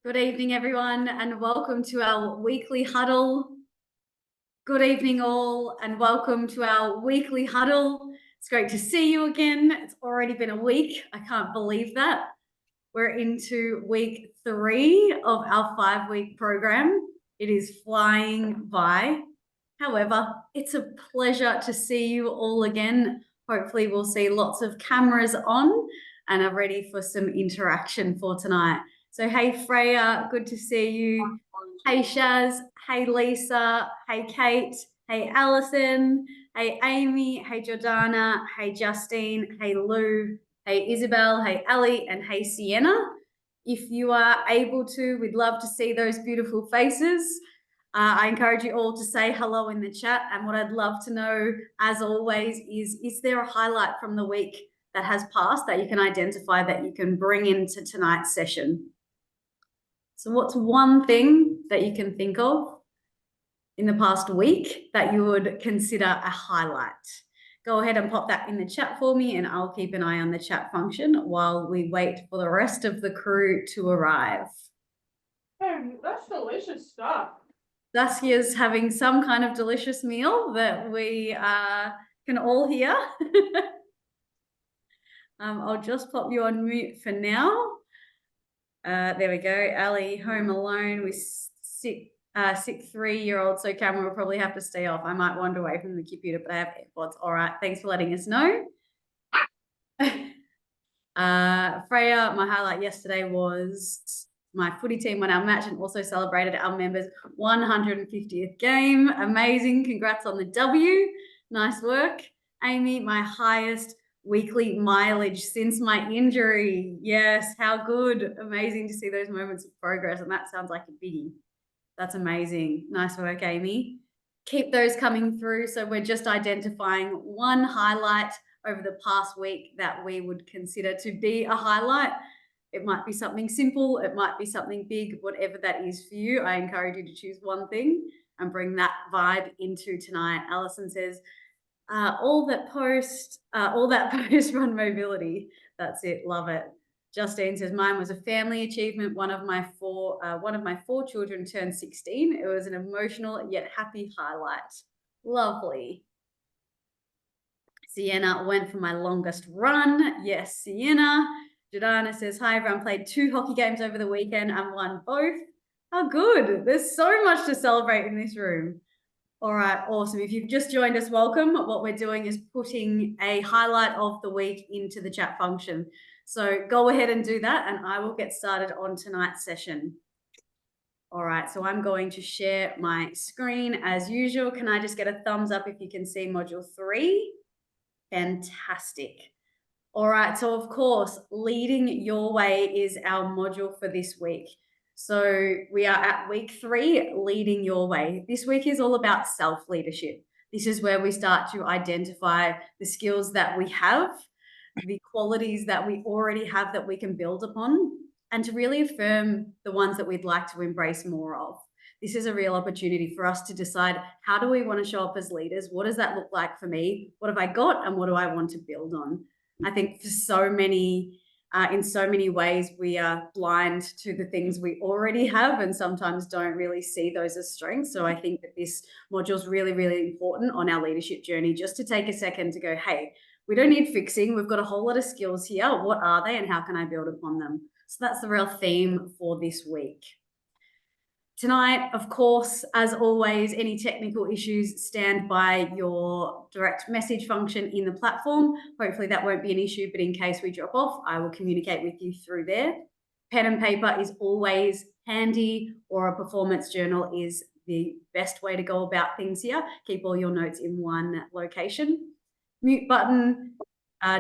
Good evening, everyone, and welcome to our weekly huddle. Good evening, all, and welcome to our weekly huddle. It's great to see you again. It's already been a week. I can't believe that. We're into week 3 of our 5-week program. It is flying by. However, it's a pleasure to see you all again. Hopefully, we'll see lots of cameras on and are ready for some interaction for tonight. So, hey, Freya, good to see you. Hey, Shaz. Hey, Lisa. Hey, Kate. Hey, Alison. Hey, Amy. Hey, Jordana. Hey, Justine. Hey, Lou. Hey, Isabel. Hey, Ali. And hey, Sienna. If you are able to, we'd love to see those beautiful faces. I encourage you all to say hello in the chat. And what I'd love to know, as always, is there a highlight from the week that has passed that you can identify that you can bring into tonight's session? So what's one thing that you can think of in the past week that you would consider a highlight? Go ahead and pop that in the chat for me, and I'll keep an eye on the chat function while we wait for the rest of the crew to arrive. Hey, that's delicious stuff. Saskia's having some kind of delicious meal that we can all hear. I'll just pop you on mute for now. There we go. Ali home alone with sick 3-year-old, so Cameron will probably have to stay off. I might wander away from the computer, but I have AirPods. All right, thanks for letting us know. Freya, my highlight yesterday was my footy team won our match and also celebrated our members' 150th game. Amazing. Congrats on the W. Nice work. Amy, my highest weekly mileage since my injury. Yes, how good. Amazing to see those moments of progress. And that sounds like a biggie. That's amazing. Nice work, Amy. Keep those coming through. So we're just identifying one highlight over the past week that we would consider to be a highlight. It might be something simple, it might be something big, whatever that is for you. I encourage you to choose one thing and bring that vibe into tonight. Alison says, all that post run mobility. That's it. Love it. Justine says mine was a family achievement. One of my four children turned 16. It was an emotional yet happy highlight. Lovely. Sienna went for my longest run. Yes, Sienna. Jordana says, hi, everyone. Played 2 hockey games over the weekend and won both. How good. There's so much to celebrate in this room. All right, awesome. If you've just joined us, welcome. What we're doing is putting a highlight of the week into the chat function. So go ahead and do that, and I will get started on tonight's session. All right, so I'm going to share my screen as usual. Can I just get a thumbs up if you can see module 3? Fantastic. All right, so of course, leading your way is our module for this week. So we are at week 3, leading your way. This week is all about self-leadership. This is where we start to identify the skills that we have, the qualities that we already have that we can build upon, and to really affirm the ones that we'd like to embrace more of. This is a real opportunity for us to decide, how do we want to show up as leaders? What does that look like for me? What have I got, and what do I want to build on? I think for so many, in so many ways, we are blind to the things we already have and sometimes don't really see those as strengths. So I think that this module is really, really important on our leadership journey, just to take a second to go, hey, we don't need fixing. We've got a whole lot of skills here. What are they and how can I build upon them? So that's the real theme for this week. Tonight, of course, as always, any technical issues, stand by your direct message function in the platform. Hopefully that won't be an issue, but in case we drop off, I will communicate with you through there. Pen and paper is always handy, or a performance journal is the best way to go about things here. Keep all your notes in one location. Mute button,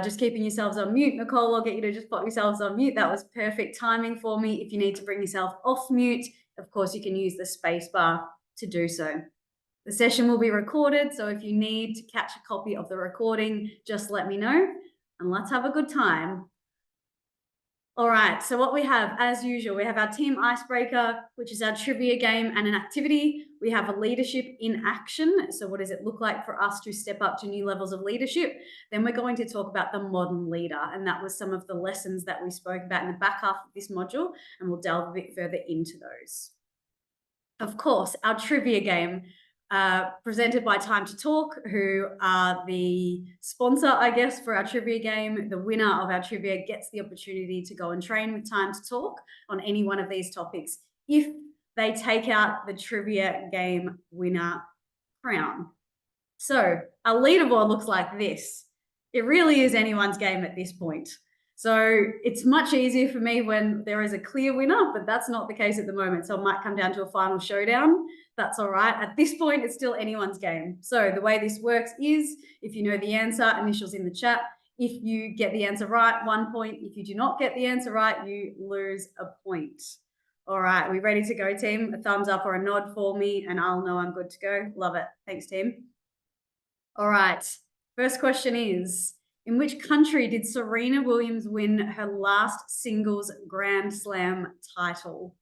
just keeping yourselves on mute. Nicole, I'll get you to just put yourselves on mute. That was perfect timing for me. If you need to bring yourself off mute, of course, you can use the space bar to do so. The session will be recorded, so if you need to catch a copy of the recording, just let me know, and let's have a good time. All right, so what we have, as usual, we have our team icebreaker, which is our trivia game and an activity. We have a leadership in action. So, what does it look like for us to step up to new levels of leadership? Then we're going to talk about the modern leader, and that was some of the lessons that we spoke about in the back half of this module, and we'll delve a bit further into those. Of course, our trivia game, presented by Time to Talk, who are the sponsor, I guess, for our trivia game. The winner of our trivia gets the opportunity to go and train with Time to Talk on any one of these topics if they take out the trivia game winner crown. So our leaderboard looks like this. It really is anyone's game at this point. So it's much easier for me when there is a clear winner, but that's not the case at the moment. So it might come down to a final showdown. That's all right. At this point, it's still anyone's game. So the way this works is if you know the answer, initials in the chat. If you get the answer right, 1 point. If you do not get the answer right, you lose a point. All right, we ready to go, team? A thumbs up or a nod for me, and I'll know I'm good to go. Love it. Thanks, team. All right. First question is, in which country did Serena Williams win her last singles Grand Slam title?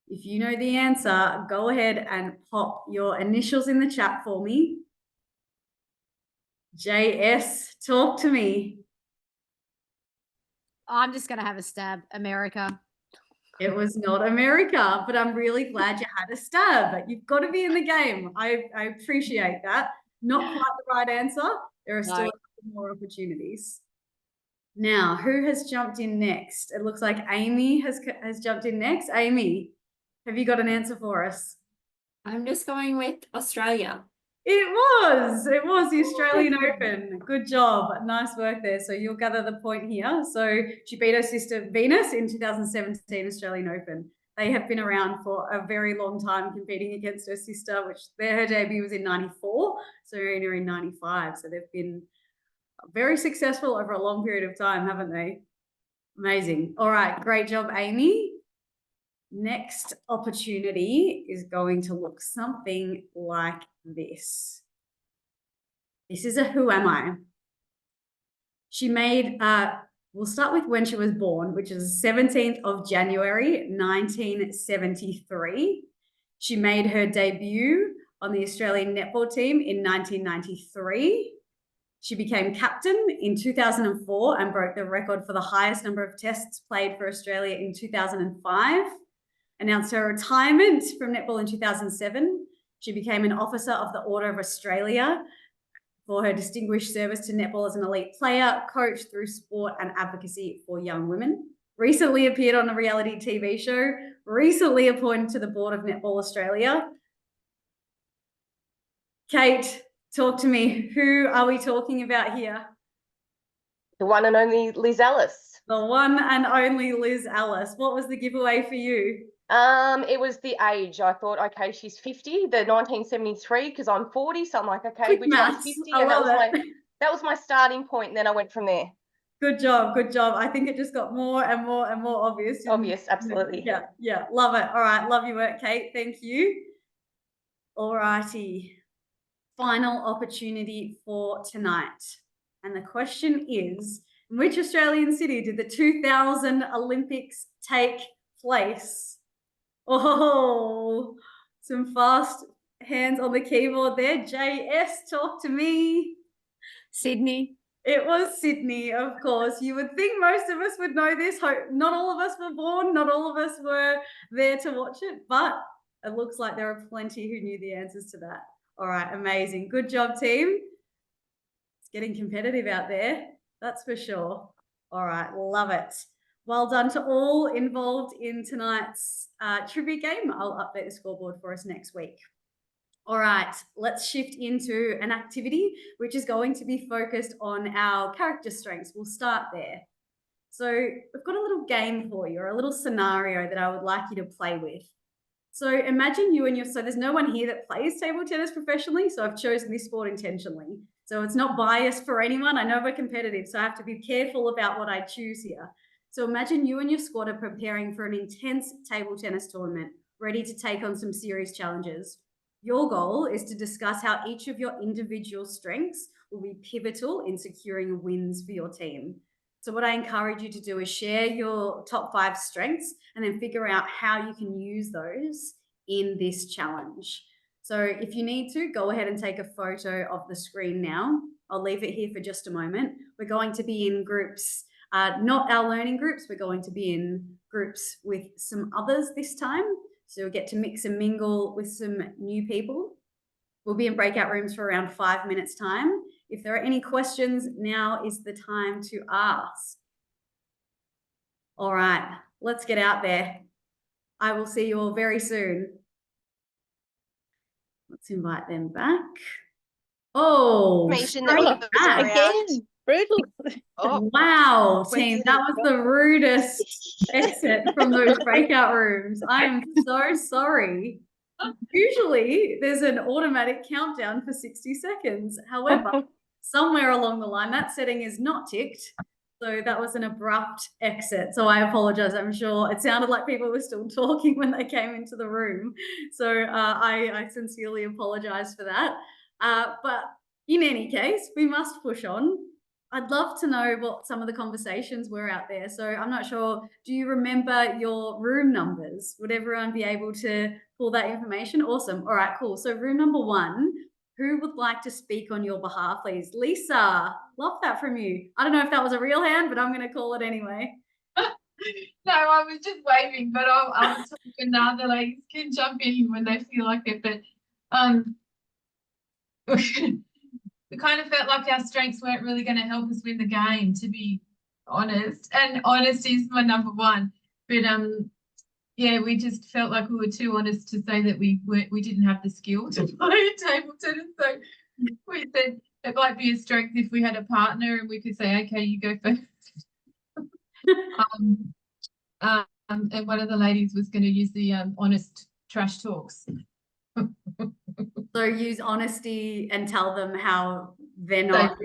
If you know the answer, go ahead and pop your initials in the chat for me. JS, talk to me. I'm just going to have a stab. America. It was not America, but I'm really glad you had a stab. You've got to be in the game. I appreciate that. Not quite the right answer. There are still a couple more opportunities. Now, who has jumped in next? It looks like Amy has jumped in next. Amy, have you got an answer for us? I'm just going with Australia. It was the Australian Open. Good job. Nice work there. So you'll gather the point here. So she beat her sister Venus in 2017 Australian Open. They have been around for a very long time competing against her sister, which her debut was in 94, Serena in 95. So they've been very successful over a long period of time, haven't they? Amazing. All right, great job, Amy. Next opportunity is going to look something like this. This is a Who Am I? She made, we'll start with when she was born, which is 17th of January, 1973. She made her debut on the Australian netball team in 1993. She became captain in 2004 and broke the record for the highest number of tests played for Australia in 2005. Announced her retirement from netball in 2007. She became an officer of the Order of Australia for her distinguished service to netball as an elite player, coach through sport and advocacy for young women. Recently appeared on a reality TV show, recently appointed to the board of Netball Australia. Kate, talk to me. Who are we talking about here? The one and only Liz Ellis. The one and only Liz Ellis. What was the giveaway for you? It was the age. I thought, okay, she's 50, the 1973, because I'm 40. So I'm like, okay, which one's 50? And that was my starting point. And then I went from there. Good job. Good job. I think it just got more and more and more obvious. Obvious, absolutely. Yeah. Love it. All right. Love your work, Kate. Thank you. All righty. Final opportunity for tonight. And the question is, in which Australian city did the 2000 Olympics take place? Oh, some fast hands on the keyboard there. JS, talk to me. Sydney. It was Sydney, of course. You would think most of us would know this. Not all of us were born. Not all of us were there to watch it. But it looks like there are plenty who knew the answers to that. All right, amazing. Good job, team. It's getting competitive out there. That's for sure. All right, love it. Well done to all involved in tonight's trivia game. I'll update the scoreboard for us next week. All right, let's shift into an activity which is going to be focused on our character strengths. We'll start there. So we've got a little game for you, or a little scenario that I would like you to play with. So imagine you and so there's no one here that plays table tennis professionally, so I've chosen this sport intentionally. So it's not biased for anyone. I know we're competitive, so I have to be careful about what I choose here. So imagine you and your squad are preparing for an intense table tennis tournament, ready to take on some serious challenges. Your goal is to discuss how each of your individual strengths will be pivotal in securing wins for your team. So what I encourage you to do is share your top 5 strengths and then figure out how you can use those in this challenge. So if you need to, go ahead and take a photo of the screen now. I'll leave it here for just a moment. We're going to be in groups, not our learning groups. We're going to be in groups with some others this time. So you'll get to mix and mingle with some new people. We'll be in breakout rooms for around 5 minutes time. If there are any questions, now is the time to ask. All right, let's get out there. I will see you all very soon. Let's invite them back. Oh, Information straight that goes back. around. Again, brutal. Oh, Wow, When team, you- that was the rudest exit from those breakout rooms. I am so sorry. Usually there's an automatic countdown for 60 seconds. However, somewhere along the line, that setting is not ticked. So that was an abrupt exit. So I apologize. I'm sure it sounded like people were still talking when they came into the room. So I sincerely apologize for that. But in any case, we must push on. I'd love to know what some of the conversations were out there. So I'm not sure, do you remember your room numbers? Would everyone be able to pull that information? Awesome. All right, cool. So room number 1, who would like to speak on your behalf, please? Lisa, love that from you. I don't know if that was a real hand, but I'm going to call it anyway. No, I was just waving, but I'm talking now. The ladies can jump in when they feel like it. But we kind of felt like our strengths weren't really going to help us win the game, to be honest. And honesty is my number 1. But yeah, we just felt like we were too honest to say that we didn't have the skill to play table tennis. So we said it might be a strength if we had a partner and we could say, okay, you go first. And one of the ladies was going to use the honest trash talks. So use honesty and tell them how they're not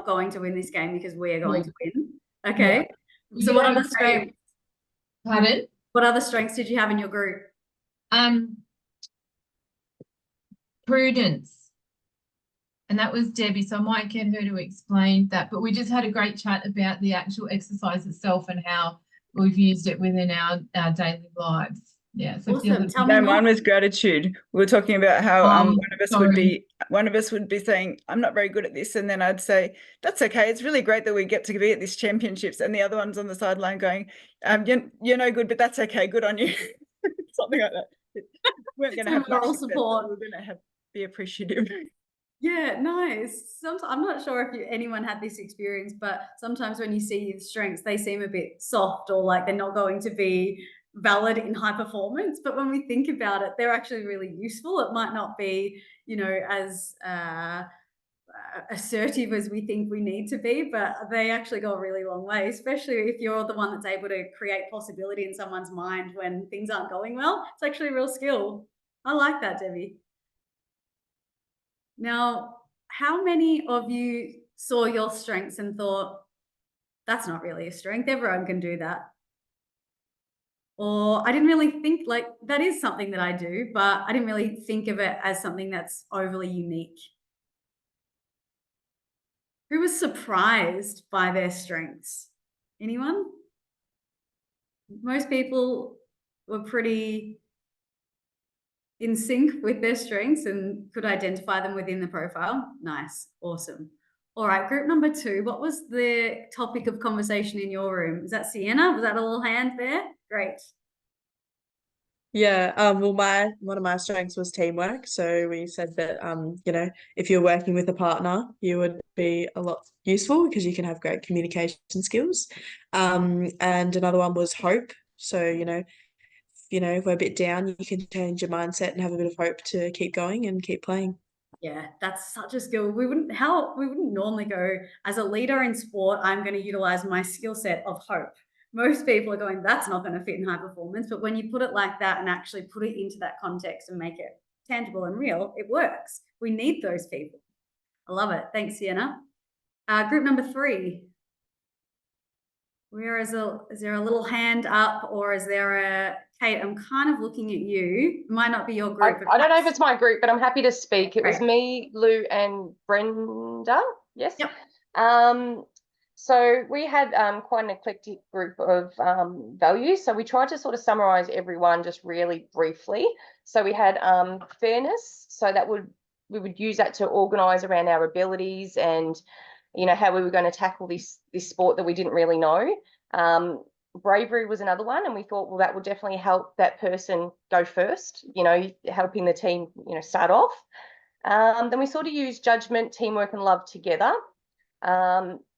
going to win this game because we are going to win. Okay. So what other strengths? Pardon? What other strengths did you have in your group? Prudence. And that was Debbie, so I might get her to explain that. But we just had a great chat about the actual exercise itself and how we've used it within our daily lives. Yeah. So Awesome. Tell me No, more. mine was gratitude. We were talking about how Oh, one of us would be saying, I'm not very good at this, and then I'd say, that's okay, it's really great that we get to be at these championships, and the other one's on the sideline going, you're no good, but that's okay, good on you. Something like that. We weren't going to have moral much success, support. but we're going to be appreciative. Yeah, nice. Sometimes I'm not sure if anyone had this experience, but sometimes when you see your strengths, they seem a bit soft or like they're not going to be valid in high performance. But when we think about it, they're actually really useful. It might not be, as assertive as we think we need to be, but they actually go a really long way, especially if you're the one that's able to create possibility in someone's mind when things aren't going well. It's actually a real skill. I like that, Debbie. Now, how many of you saw your strengths and thought, that's not really a strength, everyone can do that? Or I didn't really think, like, that is something that I do, but I didn't really think of it as something that's overly unique. Who was surprised by their strengths? Anyone? Most people were pretty in sync with their strengths and could identify them within the profile. Nice. Awesome. All right, group number 2. What was the topic of conversation in your room? Is that Sienna? Was that a little hand there? Great. Yeah, well, one of my strengths was teamwork. So we said that, if you're working with a partner, you would be a lot useful because you can have great communication skills. And another one was hope. So, if we're a bit down, you can change your mindset and have a bit of hope to keep going and keep playing. Yeah, that's such a skill. We wouldn't normally go, as a leader in sport, I'm going to utilize my skill set of hope. Most people are going, that's not going to fit in high performance. But when you put it like that and actually put it into that context and make it tangible and real, it works. We need those people. I love it. Thanks, Sienna. Group number 3. Is there a little hand up, or is there a Kate? I'm kind of looking at you. It might not be your group. I don't know if it's my group, but I'm happy to speak. It was Right. me, Lou, and Brenda. Yes. Yep. So we had quite an eclectic group of values. So we tried to sort of summarize everyone just really briefly. So we had fairness. So we would use that to organize around our abilities and, you know, how we were going to tackle this sport that we didn't really know. Bravery was another one, and we thought, well, that would definitely help that person go first, you know, helping the team, you know, start off. Then we sort of used judgment, teamwork, and love together.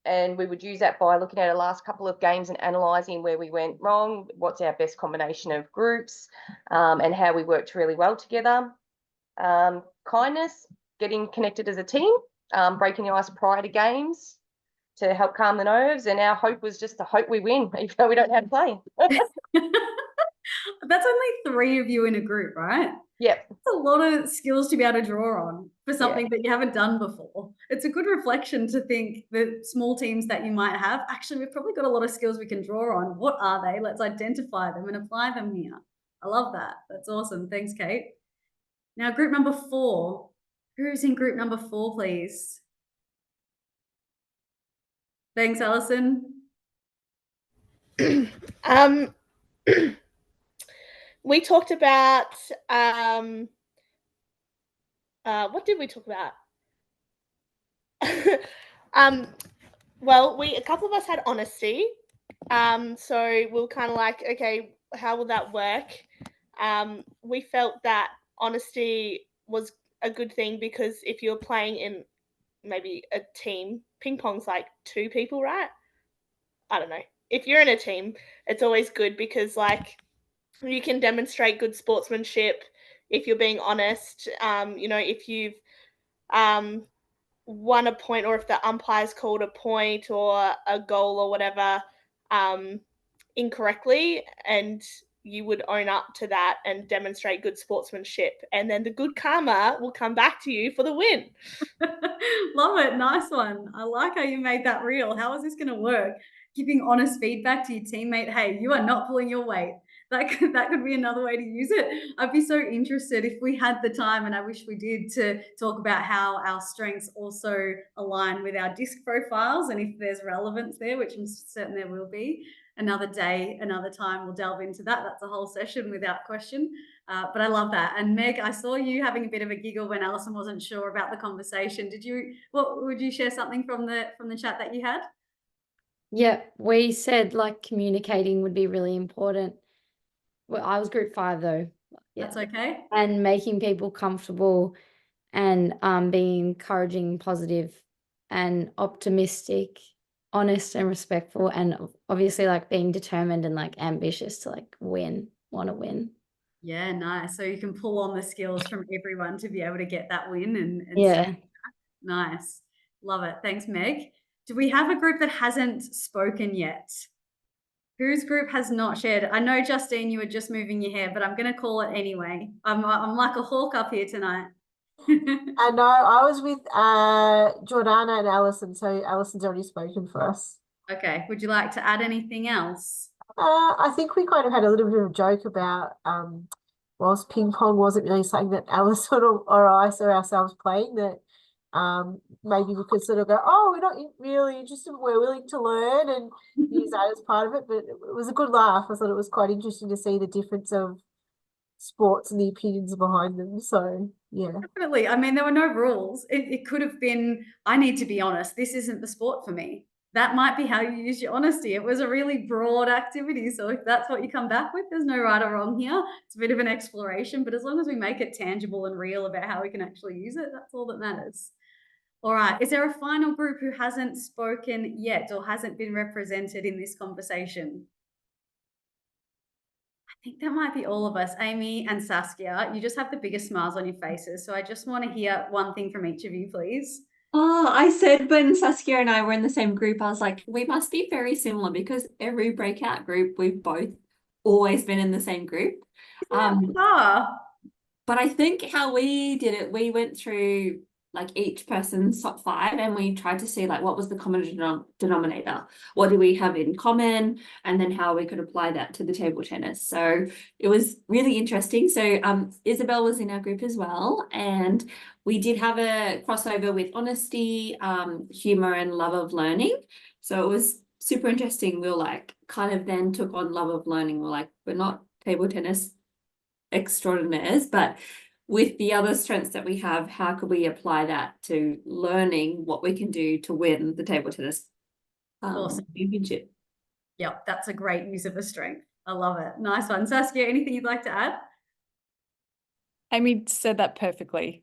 And we would use that by looking at our last couple of games and analysing where we went wrong, what's our best combination of groups, and how we worked really well together. Kindness, getting connected as a team, breaking the ice prior to games to help calm the nerves. And our hope was just to hope we win, even though we don't know how to play. That's only 3 of you in a group, right? Yep. That's a lot of skills to be able to draw on for something that you haven't done before. It's a good reflection to think that small teams that you might have, actually, we've probably got a lot of skills we can draw on. What are they? Let's identify them and apply them here. I love that. That's awesome. Thanks, Kate. Now, group number 4. Who's in group number 4, please? Thanks, Alison. We talked about what did we talk about? Well, a couple of us had honesty. So we were kind of like, okay, how will that work? We felt that honesty was a good thing because if you're playing in maybe a team, ping pong's like 2 people, right? I don't know. If you're in a team, it's always good because like you can demonstrate good sportsmanship if you're being honest. You know, if you've won a point or if the umpire's called a point or a goal or whatever incorrectly, and you would own up to that and demonstrate good sportsmanship, and then the good karma will come back to you for the win. Love it. Nice one. I like how you made that real. How is this going to work? Giving honest feedback to your teammate. Hey, you are not pulling your weight. That could be another way to use it. I'd be so interested if we had the time, and I wish we did, to talk about how our strengths also align with our disc profiles, and if there's relevance there, which I'm certain there will be. Another day, another time, we'll delve into that. That's a whole session without question. But I love that. And Meg, I saw you having a bit of a giggle when Alison wasn't sure about the conversation. Would you share something from the chat that you had? Yeah, we said like communicating would be really important. Well, I was group 5 though. Yeah. That's okay. And making people comfortable and being encouraging, positive and optimistic, honest and respectful, and obviously like being determined and like ambitious to like want to win. Yeah, nice. So you can pull on the skills from everyone to be able to get that win and Yeah. Nice. Love it. Thanks, Meg. Do we have a group that hasn't spoken yet? Whose group has not shared? I know, Justine, you were just moving your hair, but I'm going to call it anyway. I'm like a hawk up here tonight. I know. I was with Jordana and Alison, so Alison's already spoken for us. Okay. Would you like to add anything else? I think we kind of had a little bit of a joke about whilst ping pong wasn't really something that Alison or I saw ourselves playing, that maybe we could sort of go, oh, we're not really interested, but we're willing to learn and use that as part of it. But it was a good laugh. I thought it was quite interesting to see the difference of sports and the opinions behind them. So yeah, definitely. I mean, there were no rules. It could have been, I need to be honest, this isn't the sport for me. That might be how you use your honesty. It was a really broad activity. So if that's what you come back with, there's no right or wrong here. It's a bit of an exploration, but as long as we make it tangible and real about how we can actually use it, that's all that matters. All right. Is there a final group who hasn't spoken yet or hasn't been represented in this conversation? I think that might be all of us. Amy and Saskia, you just have the biggest smiles on your faces. So I just want to hear one thing from each of you, please. Oh, I said when Saskia and I were in the same group, I was like, we must be very similar because every breakout group, we've both always been in the same group. But I think how we did it, we went through like each person's top 5 and we tried to see like what was the common denominator, what do we have in common, and then how we could apply that to the table tennis. So it was really interesting. So Isabel was in our group as well, and we did have a crossover with honesty, humor and love of learning. So it was super interesting. We were like, kind of then took on love of learning. We're like, we're not table tennis extraordinaires, but with the other strengths that we have, how could we apply that to learning what we can do to win the table tennis Awesome. championship? Yep, that's a great use of a strength. I love it. Nice one. Saskia, anything you'd like to add? Amy said that perfectly.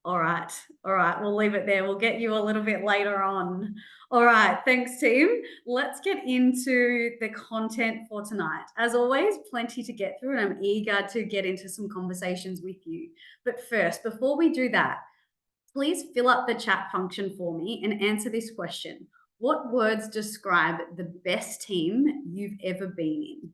All right. We'll leave it there. We'll get you a little bit later on. All right. Thanks, team. Let's get into the content for tonight. As always, plenty to get through, and I'm eager to get into some conversations with you. But first, before we do that, please fill up the chat function for me and answer this question. What words describe the best team you've ever been in?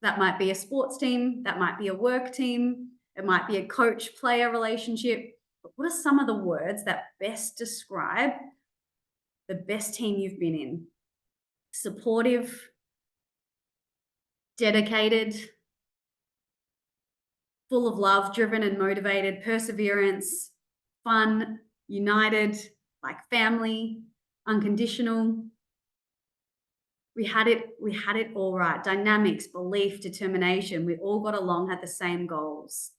That might be a sports team, that might be a work team, it might be a coach-player relationship. But what are some of the words that best describe the best team you've been in? Supportive, dedicated, full of love, driven and motivated, perseverance, fun, united, like family, unconditional. We had it all right. Dynamics, belief, determination. We all got along, had the same goals.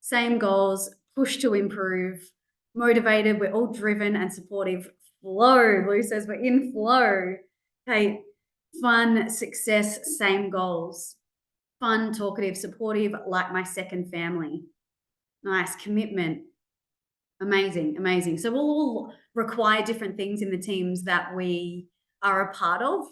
Same goals, push to improve, motivated. We're all driven and supportive. Flow. Lou says we're in flow. Okay, fun, success, same goals. Fun, talkative, supportive, like my second family. Nice, commitment. Amazing, amazing. So we'll all require different things in the teams that we are a part of.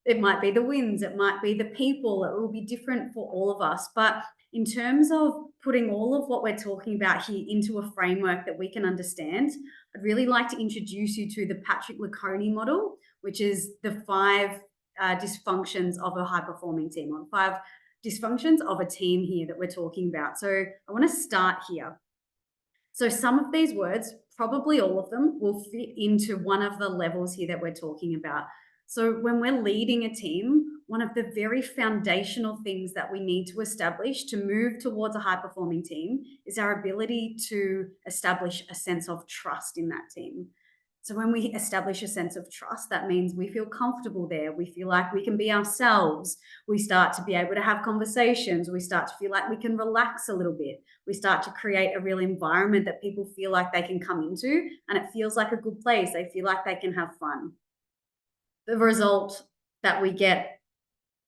It might be the wins, it might be the people, it will be different for all of us. But in terms of putting all of what we're talking about here into a framework that we can understand, I'd really like to introduce you to the Patrick Lacconi model, which is the 5 dysfunctions of a high-performing team, or 5 dysfunctions of a team here that we're talking about. So I want to start here. So some of these words, probably all of them, will fit into one of the levels here that we're talking about. So when we're leading a team, one of the very foundational things that we need to establish to move towards a high-performing team is our ability to establish a sense of trust in that team. So when we establish a sense of trust, that means we feel comfortable there. We feel like we can be ourselves. We start to be able to have conversations. We start to feel like we can relax a little bit. We start to create a real environment that people feel like they can come into, and it feels like a good place. They feel like they can have fun. The result that we get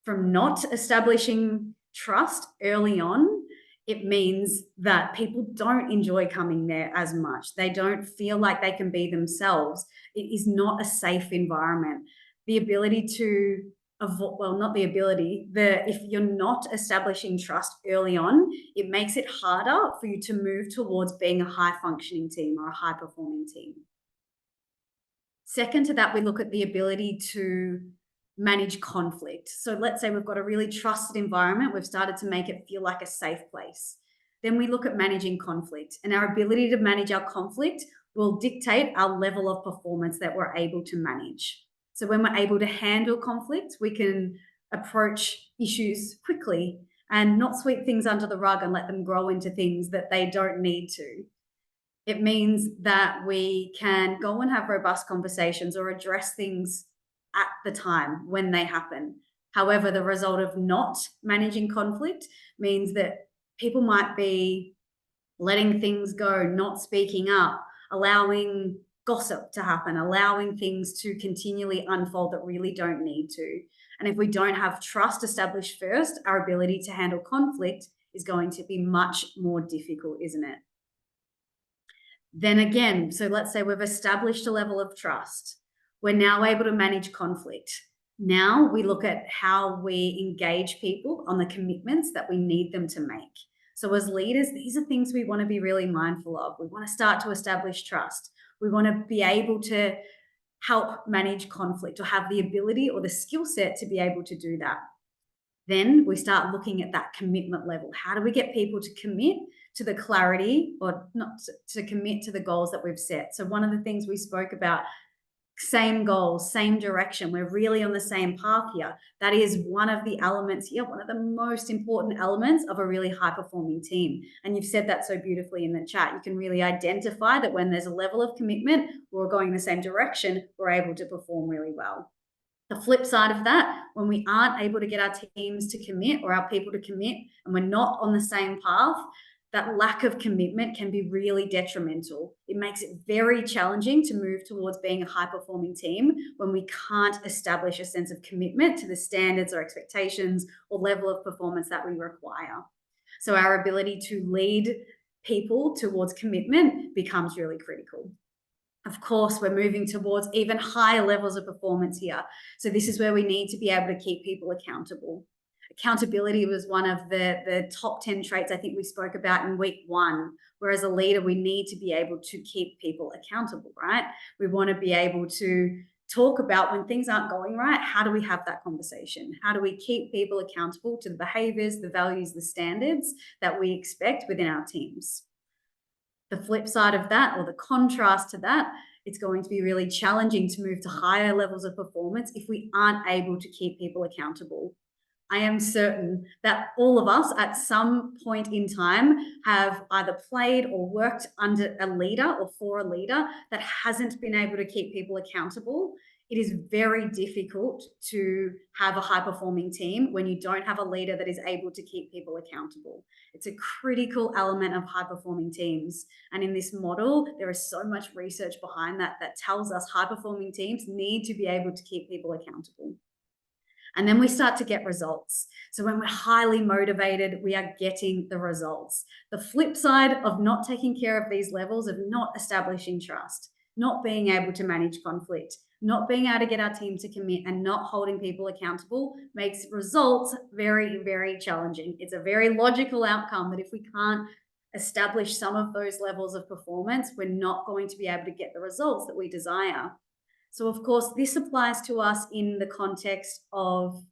from not establishing trust early on, it means that people don't enjoy coming there as much. They don't feel like they can be themselves. It is not a safe environment. The ability to avoid, well, not the ability, if you're not establishing trust early on, it makes it harder for you to move towards being a high-functioning team or a high-performing team. Second to that, we look at the ability to manage conflict. So let's say we've got a really trusted environment. We've started to make it feel like a safe place. Then we look at managing conflict, and our ability to manage our conflict will dictate our level of performance that we're able to manage. So when we're able to handle conflict, we can approach issues quickly and not sweep things under the rug and let them grow into things that they don't need to. It means that we can go and have robust conversations or address things at the time when they happen. However, the result of not managing conflict means that people might be letting things go, not speaking up, allowing gossip to happen, allowing things to continually unfold that really don't need to. And if we don't have trust established first, our ability to handle conflict is going to be much more difficult, isn't it? Then again, so let's say we've established a level of trust. We're now able to manage conflict. Now we look at how we engage people on the commitments that we need them to make. So as leaders, these are things we want to be really mindful of. We want to start to establish trust. We want to be able to help manage conflict or have the ability or the skill set to be able to do that. Then we start looking at that commitment level. How do we get people to commit to the clarity, or not to commit to the goals that we've set? So one of the things we spoke about same goals, same direction. We're really on the same path here. That is one of the elements here, one of the most important elements of a really high-performing team. And you've said that so beautifully in the chat. You can really identify that when there's a level of commitment, we're going in the same direction, we're able to perform really well. The flip side of that, when we aren't able to get our teams to commit or our people to commit, and we're not on the same path, that lack of commitment can be really detrimental. It makes it very challenging to move towards being a high-performing team when we can't establish a sense of commitment to the standards or expectations or level of performance that we require. So our ability to lead people towards commitment becomes really critical. Of course, we're moving towards even higher levels of performance here. So this is where we need to be able to keep people accountable. Accountability was one of the top 10 traits I think we spoke about in week 1. Where as a leader, we need to be able to keep people accountable, right? We want to be able to talk about when things aren't going right, how do we have that conversation? How do we keep people accountable to the behaviors, the values, the standards that we expect within our teams? The flip side of that, or the contrast to that, it's going to be really challenging to move to higher levels of performance if we aren't able to keep people accountable. I am certain that all of us at some point in time have either played or worked under a leader or for a leader that hasn't been able to keep people accountable. It is very difficult to have a high-performing team when you don't have a leader that is able to keep people accountable. It's a critical element of high-performing teams. And in this model, there is so much research behind that that tells us high-performing teams need to be able to keep people accountable. And then we start to get results. So when we're highly motivated, we are getting the results. The flip side of not taking care of these levels, of not establishing trust, not being able to manage conflict, not being able to get our team to commit, and not holding people accountable makes results very, very challenging. It's a very logical outcome that if we can't establish some of those levels of performance, we're not going to be able to get the results that we desire. So of course, this applies to us in the context of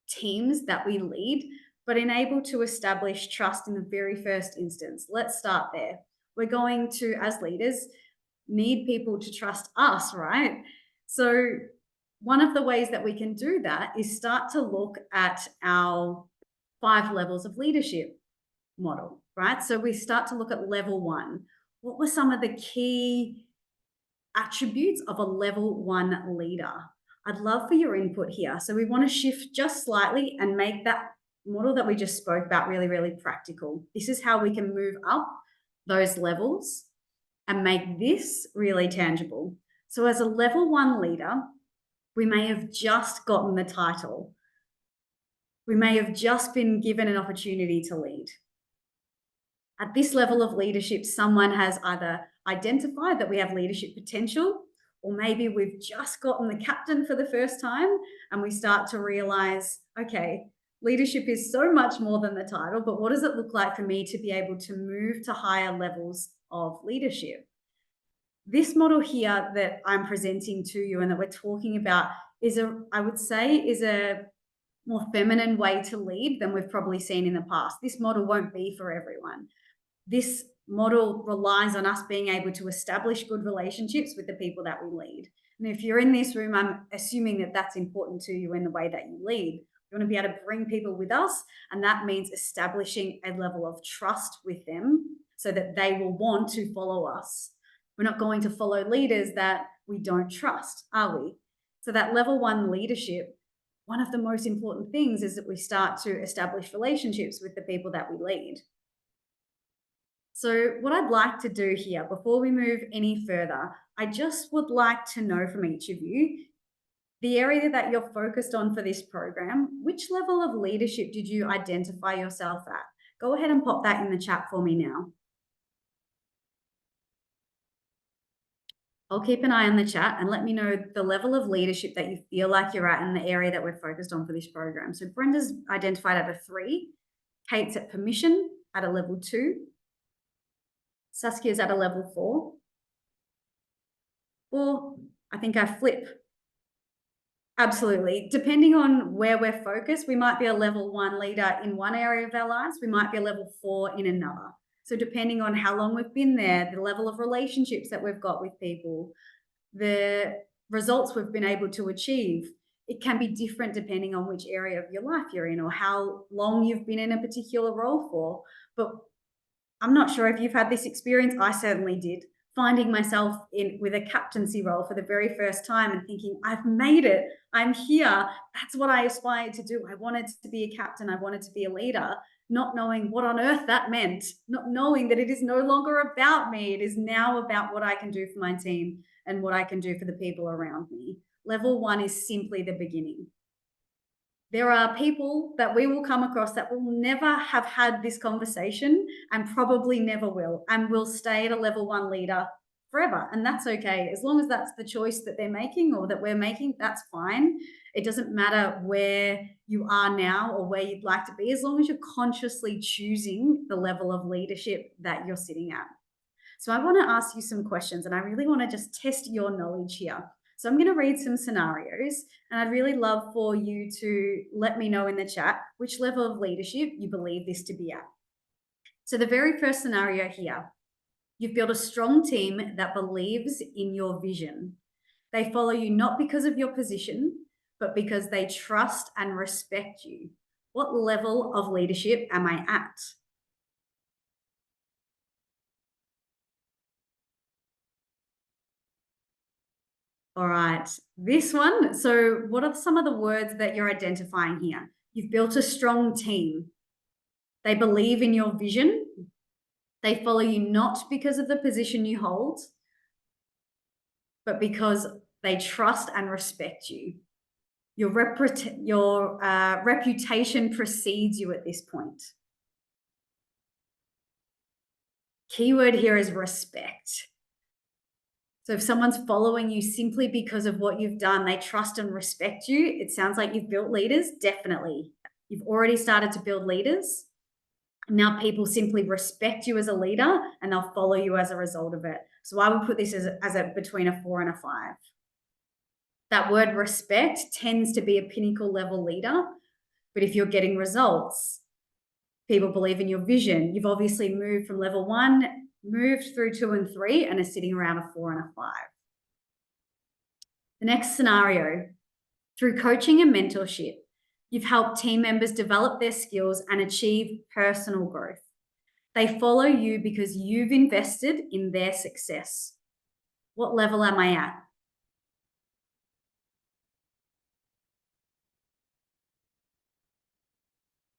teams that we lead, but enable to establish trust in the very first instance. Let's start there. We're going to, as leaders, need people to trust us, right? So one of the ways that we can do that is start to look at our 5 levels of leadership model, right? So we start to look at level 1. What were some of the key attributes of a level 1 leader? I'd love for your input here. So we want to shift just slightly and make that model that we just spoke about really, really practical. This is how we can move up those levels and make this really tangible. So as a level 1 leader, we may have just gotten the title. We may have just been given an opportunity to lead. At this level of leadership, someone has either identified that we have leadership potential, or maybe we've just gotten the captain for the first time and we start to realize, okay, leadership is so much more than the title, but what does it look like for me to be able to move to higher levels of leadership? This model here that I'm presenting to you and that we're talking about is I would say, is a more feminine way to lead than we've probably seen in the past. This model won't be for everyone. This model relies on us being able to establish good relationships with the people that we lead. And if you're in this room, I'm assuming that that's important to you in the way that you lead. You want to be able to bring people with us, and that means establishing a level of trust with them so that they will want to follow us. We're not going to follow leaders that we don't trust, are we? So that level 1 leadership, one of the most important things is that we start to establish relationships with the people that we lead. So what I'd like to do here, before we move any further, I just would like to know from each of you, the area that you're focused on for this program, which level of leadership did you identify yourself at? Go ahead and pop that in the chat for me now. I'll keep an eye on the chat and let me know the level of leadership that you feel like you're at in the area that we're focused on for this program. So Brenda's identified at a 3, Kate's at permission at a level 2, Saskia's at a level 4, or I think I flip. Absolutely. Depending on where we're focused, we might be a level 1 leader in one area of our lives, we might be a level 4 in another. So depending on how long we've been there, the level of relationships that we've got with people, the results we've been able to achieve, it can be different depending on which area of your life you're in or how long you've been in a particular role for. But I'm not sure if you've had this experience. I certainly did, finding myself in with a captaincy role for the very first time and thinking, I've made it. I'm here. That's what I aspired to do. I wanted to be a captain. I wanted to be a leader, not knowing what on earth that meant, not knowing that it is no longer about me. It is now about what I can do for my team and what I can do for the people around me. Level 1 is simply the beginning. There are people that we will come across that will never have had this conversation and probably never will, and will stay at a level 1 leader forever. And that's okay. As long as that's the choice that they're making or that we're making, that's fine. It doesn't matter where you are now or where you'd like to be, as long as you're consciously choosing the level of leadership that you're sitting at. So I want to ask you some questions, and I really want to just test your knowledge here. So I'm going to read some scenarios, and I'd really love for you to let me know in the chat which level of leadership you believe this to be at. So the very first scenario here, you've built a strong team that believes in your vision. They follow you not because of your position, but because they trust and respect you. What level of leadership am I at? All right, this one. So what are some of the words that you're identifying here? You've built a strong team. They believe in your vision. They follow you not because of the position you hold, but because they trust and respect you. Your reputation precedes you at this point. Keyword here is respect. So if someone's following you simply because of what you've done, they trust and respect you. It sounds like you've built leaders. Definitely. You've already started to build leaders. Now people simply respect you as a leader and they'll follow you as a result of it. So I would put this as between a 4 and a 5. That word respect tends to be a pinnacle level leader. But if you're getting results, people believe in your vision. You've obviously moved from level 1, moved through 2 and 3, and are sitting around a 4 and a 5. The next scenario, through coaching and mentorship, you've helped team members develop their skills and achieve personal growth. They follow you because you've invested in their success. What level am I at?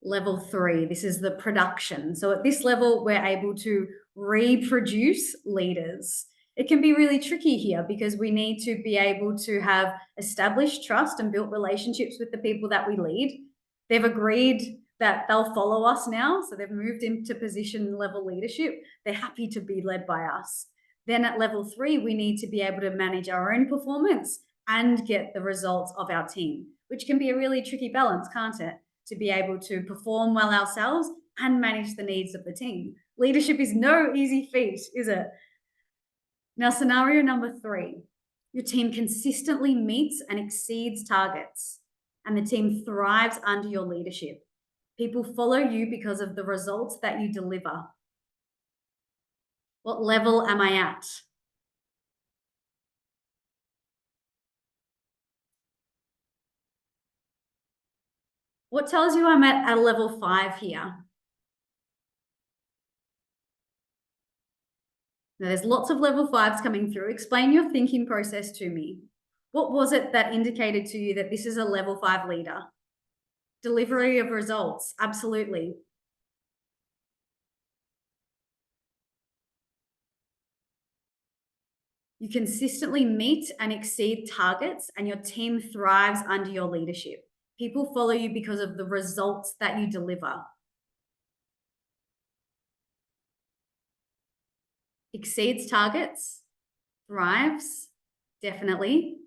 Level 3, this is the production. So at this level, we're able to reproduce leaders. It can be really tricky here because we need to be able to have established trust and built relationships with the people that we lead. They've agreed that they'll follow us now. So they've moved into position level leadership. They're happy to be led by us. Then at level 3, we need to be able to manage our own performance and get the results of our team, which can be a really tricky balance, can't it? To be able to perform well ourselves and manage the needs of the team. Leadership is no easy feat, is it? Now, scenario number 3, your team consistently meets and exceeds targets, and the team thrives under your leadership. People follow you because of the results that you deliver. What level am I at? What tells you I'm at a level 5 here? Now, there's lots of level 5s coming through. Explain your thinking process to me. What was it that indicated to you that this is a level 5 leader? Delivery of results, absolutely. You consistently meet and exceed targets, and your team thrives under your leadership. People follow you because of the results that you deliver. Exceeds targets, thrives, definitely.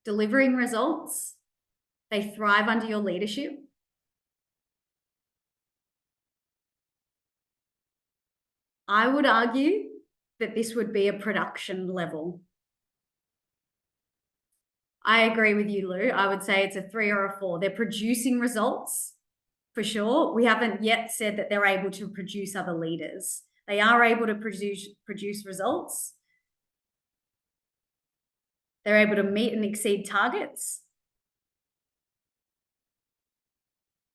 Delivering results, they thrive under your leadership. I would argue that this would be a production level. I agree with you, Lou. I would say it's a 3 or a 4. They're producing results for sure. We haven't yet said that they're able to produce other leaders. They are able to produce results. They're able to meet and exceed targets,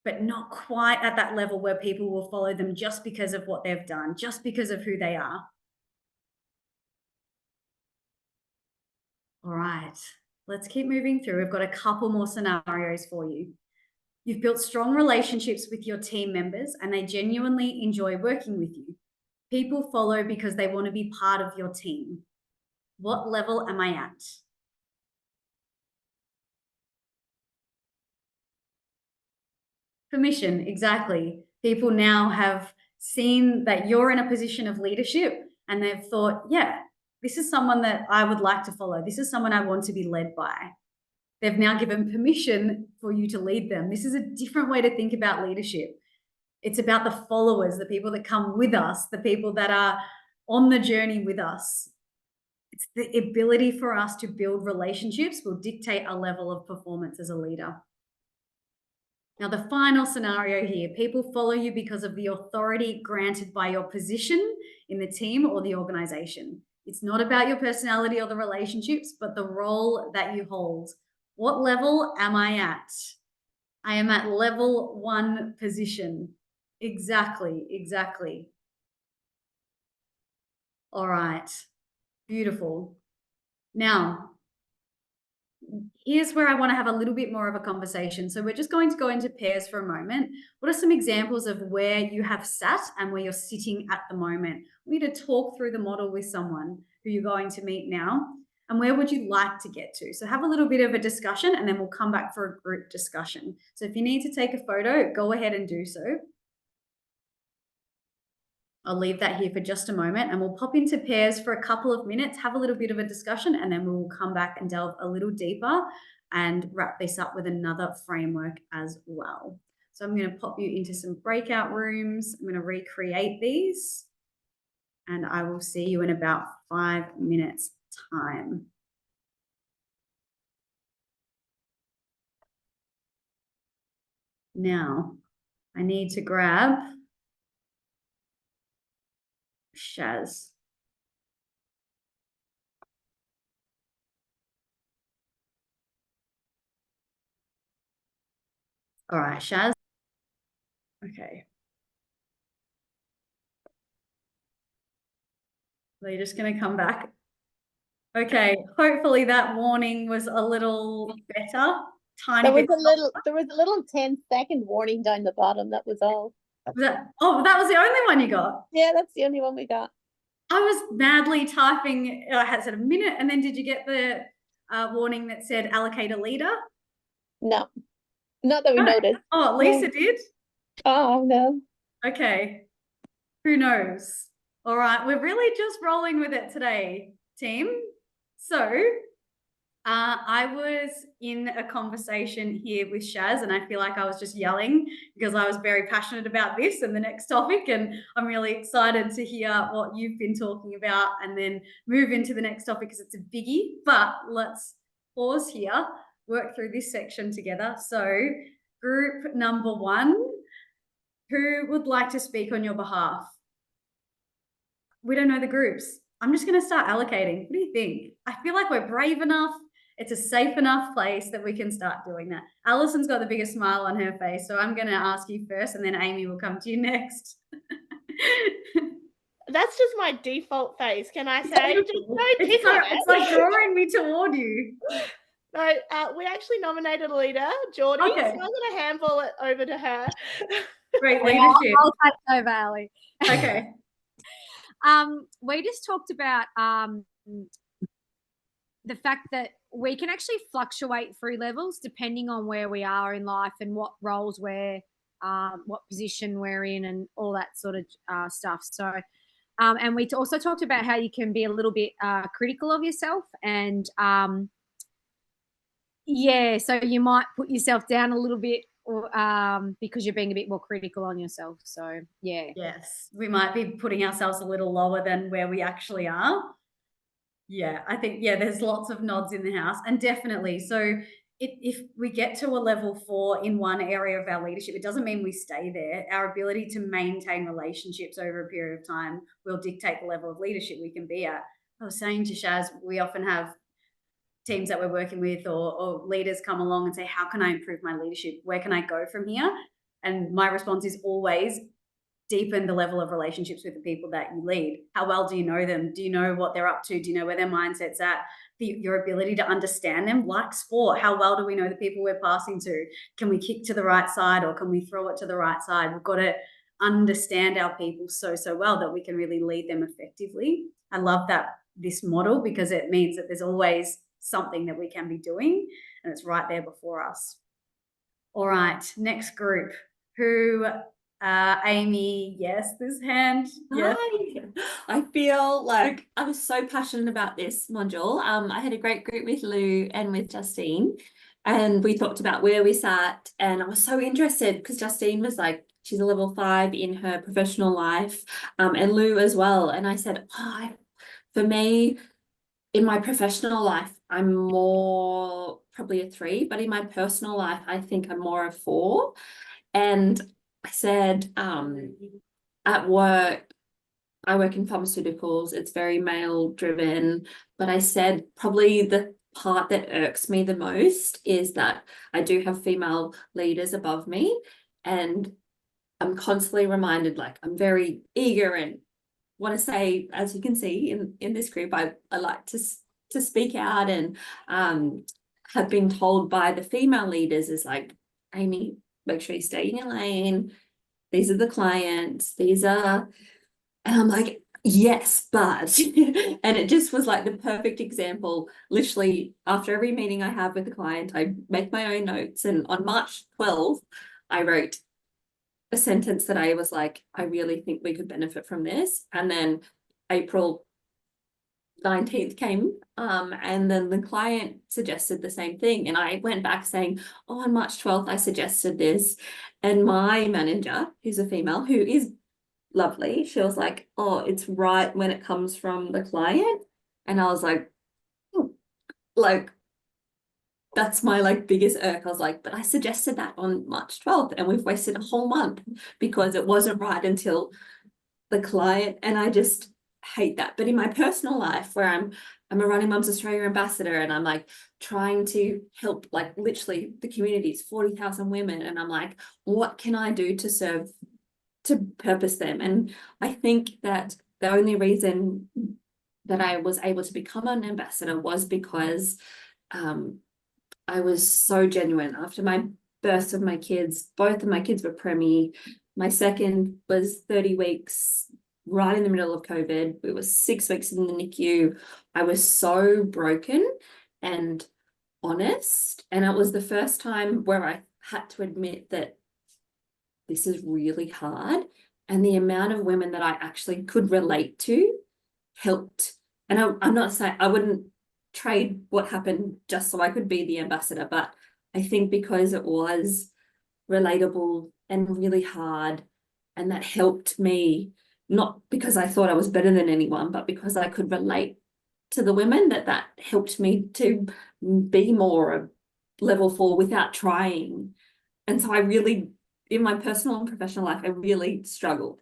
but not quite at that level where people will follow them just because of what they've done, just because of who they are. All right, let's keep moving through. We've got a couple more scenarios for you. You've built strong relationships with your team members and they genuinely enjoy working with you. People follow because they want to be part of your team. What level am I at? Permission, exactly. People now have seen that you're in a position of leadership and they've thought, yeah, this is someone that I would like to follow. This is someone I want to be led by. They've now given permission for you to lead them. This is a different way to think about leadership. It's about the followers, the people that come with us, the people that are on the journey with us. It's the ability for us to build relationships will dictate our level of performance as a leader. Now, the final scenario here, people follow you because of the authority granted by your position in the team or the organization. It's not about your personality or the relationships, but the role that you hold. What level am I at? I am at level 1 position. Exactly. All right, beautiful. Now, here's where I want to have a little bit more of a conversation. So we're just going to go into pairs for a moment. What are some examples of where you have sat and where you're sitting at the moment? We need to talk through the model with someone who you're going to meet now. And where would you like to get to? So have a little bit of a discussion and then we'll come back for a group discussion. So if you need to take a photo, go ahead and do so. I'll leave that here for just a moment and we'll pop into pairs for a couple of minutes, have a little bit of a discussion, and then we'll come back and delve a little deeper and wrap this up with another framework as well. So I'm going to pop you into some breakout rooms. I'm going to recreate these and I will see you in about 5 minutes time. Now, I need to grab Shaz. All right, Shaz. Okay. So you're just going to come back. Okay, hopefully that warning was a little better. Tiny There bit. was a little 10-second warning down the bottom. That was all. That was the only one you got. Yeah, that's the only one we got. I was madly typing. I had said a minute, and then did you get the warning that said allocate a leader? No, not that we No. noticed. Oh, Lisa did. Oh no. Okay, who knows? All right, we're really just rolling with it today, team. So I was in a conversation here with Shaz and I feel like I was just yelling because I was very passionate about this and the next topic, and I'm really excited to hear what you've been talking about and then move into the next topic because it's a biggie. But let's pause here, work through this section together. So group number 1, who would like to speak on your behalf? We don't know the groups. I'm just going to start allocating. What do you think? I feel like we're brave enough. It's a safe enough place that we can start doing that. Alison's got the biggest smile on her face, so I'm going to ask you first and then Amy will come to you next. That's just my default face. Can I say? Just don't pick on it. It's like drawing me toward you. No, we actually nominated a leader, Geordie, Okay. so I'm going to handball it over to her. Great I'll leadership. take over, Ali. Okay. We just talked about the fact that we can actually fluctuate through levels depending on where we are in life and what roles we're, what position we're in, and all that sort of stuff. So, and we also talked about how you can be a little bit critical of yourself, and yeah, so you might put yourself down a little bit, or because you're being a bit more critical on yourself. So yeah. Yes, we might be putting ourselves a little lower than where we actually are. Yeah, I think, yeah, there's lots of nods in the house, and definitely. So if we get to a level 4 in one area of our leadership, it doesn't mean we stay there. Our ability to maintain relationships over a period of time will dictate the level of leadership we can be at. I was saying to Shaz, we often have teams that we're working with or leaders come along and say, how can I improve my leadership? Where can I go from here? And my response is always deepen the level of relationships with the people that you lead. How well do you know them? Do you know what they're up to? Do you know where their mindset's at? Your ability to understand them, like sport. How well do we know the people we're passing to? Can we kick to the right side or can we throw it to the right side? We've got to understand our people so well that we can really lead them effectively. I love this model because it means that there's always something that we can be doing and it's right there before us. All right, next group. Who Amy, yes, this hand. Yes. Hi. I feel like I was so passionate about this module. I had a great group with Lou and with Justine, and we talked about where we sat, and I was so interested because Justine was like, she's a level 5 in her professional life, and Lou as well. And I said, for me, in my professional life, I'm more probably a 3, but in my personal life, I think I'm more a 4. And I said, at work, I work in pharmaceuticals, it's very male driven, but I said probably the part that irks me the most is that I do have female leaders above me, and I'm constantly reminded, like, I'm very eager and want to say, as you can see in this group, I like to speak out, and have been told by the female leaders is like, Amy, make sure you stay in your lane. These are the clients. And I'm like, yes, but, and it just was like the perfect example. Literally after every meeting I have with a client, I make my own notes. And on March 12th, I wrote a sentence that I was like, I really think we could benefit from this. And then April 19th came, and then the client suggested the same thing, and I went back saying, oh, on March 12th I suggested this, and my manager, who's a female, who is lovely, she was like, oh, it's right when it comes from the client. And I was like, like, that's my like biggest irk. I was like, but I suggested that on March 12th and we've wasted a whole month because it wasn't right until the client. And I just hate that. But in my personal life, where I'm a Running Mums Australia ambassador, and I'm like trying to help like literally the communities, 40,000 women, and I'm like, what can I do to serve, to purpose them? And I think that the only reason that I was able to become an ambassador was because I was so genuine. After my birth of my kids, both of my kids were preemie. My second was 30 weeks, right in the middle of COVID. We were 6 weeks in the NICU. I was so broken and honest. And it was the first time where I had to admit that this is really hard. And the amount of women that I actually could relate to helped. And I'm not saying I wouldn't trade what happened just so I could be the ambassador, but I think because it was relatable and really hard, and that helped me, not because I thought I was better than anyone, but because I could relate to the women, that helped me to be more a level 4 without trying. And so I really, in my personal and professional life, I really struggled,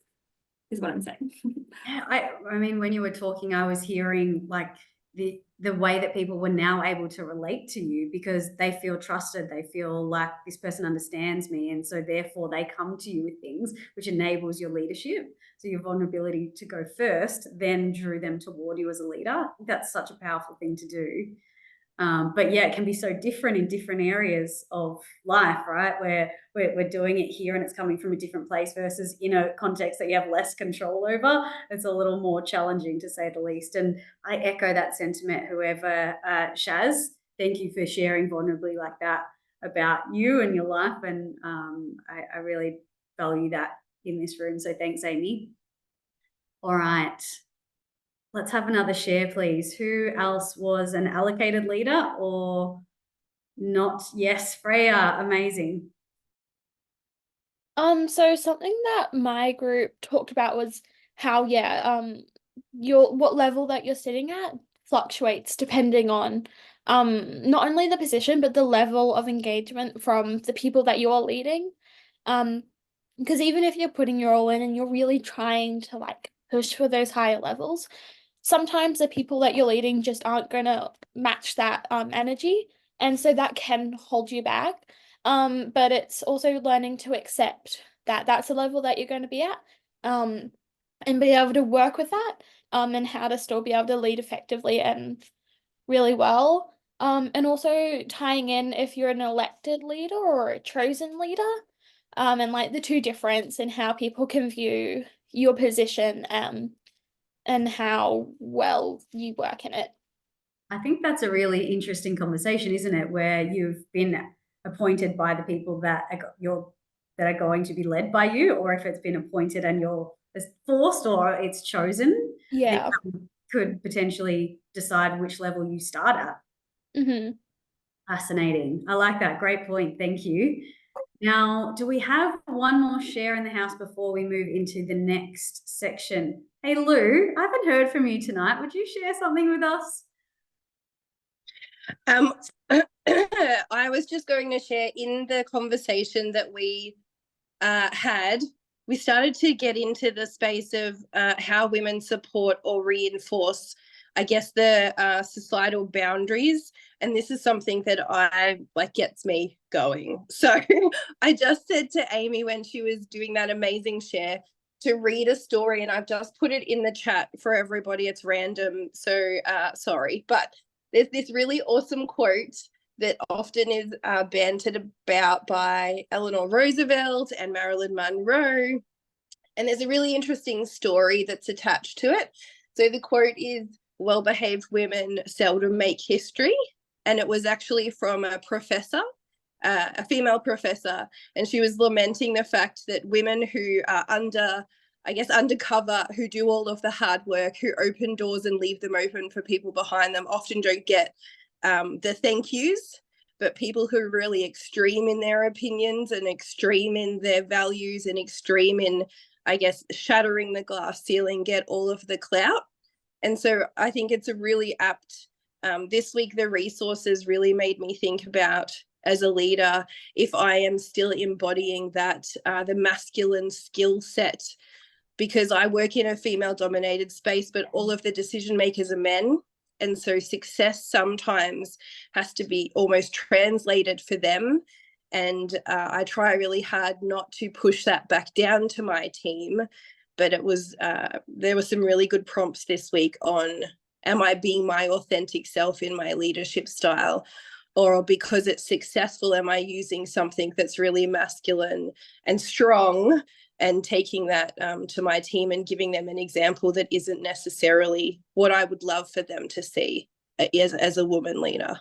is what I'm saying. I mean, when you were talking, I was hearing like the way that people were now able to relate to you because they feel trusted, they feel like this person understands me, and so therefore they come to you with things which enables your leadership. So your vulnerability to go first then drew them toward you as a leader. That's such a powerful thing to do. But yeah, it can be so different in different areas of life, right? Where we're doing it here and it's coming from a different place versus in a context that you have less control over. It's a little more challenging, to say the least. And I echo that sentiment, whoever, Shaz, thank you for sharing vulnerably like that about you and your life. And I really value that in this room. So thanks, Amy. All right. Let's have another share, please. Who else was an allocated leader or not? Yes, Freya, amazing. So something that my group talked about was how, what level that you're sitting at fluctuates depending on not only the position, but the level of engagement from the people that you're leading. Because even if you're putting your all in and you're really trying to like push for those higher levels, sometimes the people that you're leading just aren't going to match that energy, and so that can hold you back. But it's also learning to accept that that's a level that you're going to be at, and be able to work with that, and how to still be able to lead effectively and really well. And also tying in if you're an elected leader or a chosen leader, and like the two difference in how people can view your position, and how well you work in it. I think that's a really interesting conversation, isn't it? Where you've been appointed by the people that are going to be led by you, or if it's been appointed and you're forced or it's chosen, Yeah. and could potentially decide which level you start at. Mm-hmm. Fascinating. I like that. Great point. Thank you. Now, do we have one more share in the house before we move into the next section? Hey, Lou, I haven't heard from you tonight. Would you share something with us? I was just going to share in the conversation that we had, we started to get into the space of how women support or reinforce, I guess, the societal boundaries. And this is something that gets me going. So I just said to Amy when she was doing that amazing share to read a story, and I've just put it in the chat for everybody. It's random, so sorry. But there's this really awesome quote that often is bantered about by Eleanor Roosevelt and Marilyn Monroe. And there's a really interesting story that's attached to it. So the quote is, "Well-behaved women seldom make history." And it was actually from a professor, a female professor. And she was lamenting the fact that women who are undercover, who do all of the hard work, who open doors and leave them open for people behind them, often don't get the thank yous. But people who are really extreme in their opinions and extreme in their values and extreme in, I guess, shattering the glass ceiling get all of the clout. And so I think it's a really apt, this week, the resources really made me think about, as a leader, if I am still embodying that, the masculine skill set, because I work in a female dominated space, but all of the decision makers are men. And so success sometimes has to be almost translated for them. And I try really hard not to push that back down to my team. But it was, there were some really good prompts this week on, am I being my authentic self in my leadership style? Or because it's successful, am I using something that's really masculine and strong and taking that to my team and giving them an example that isn't necessarily what I would love for them to see as a woman leader?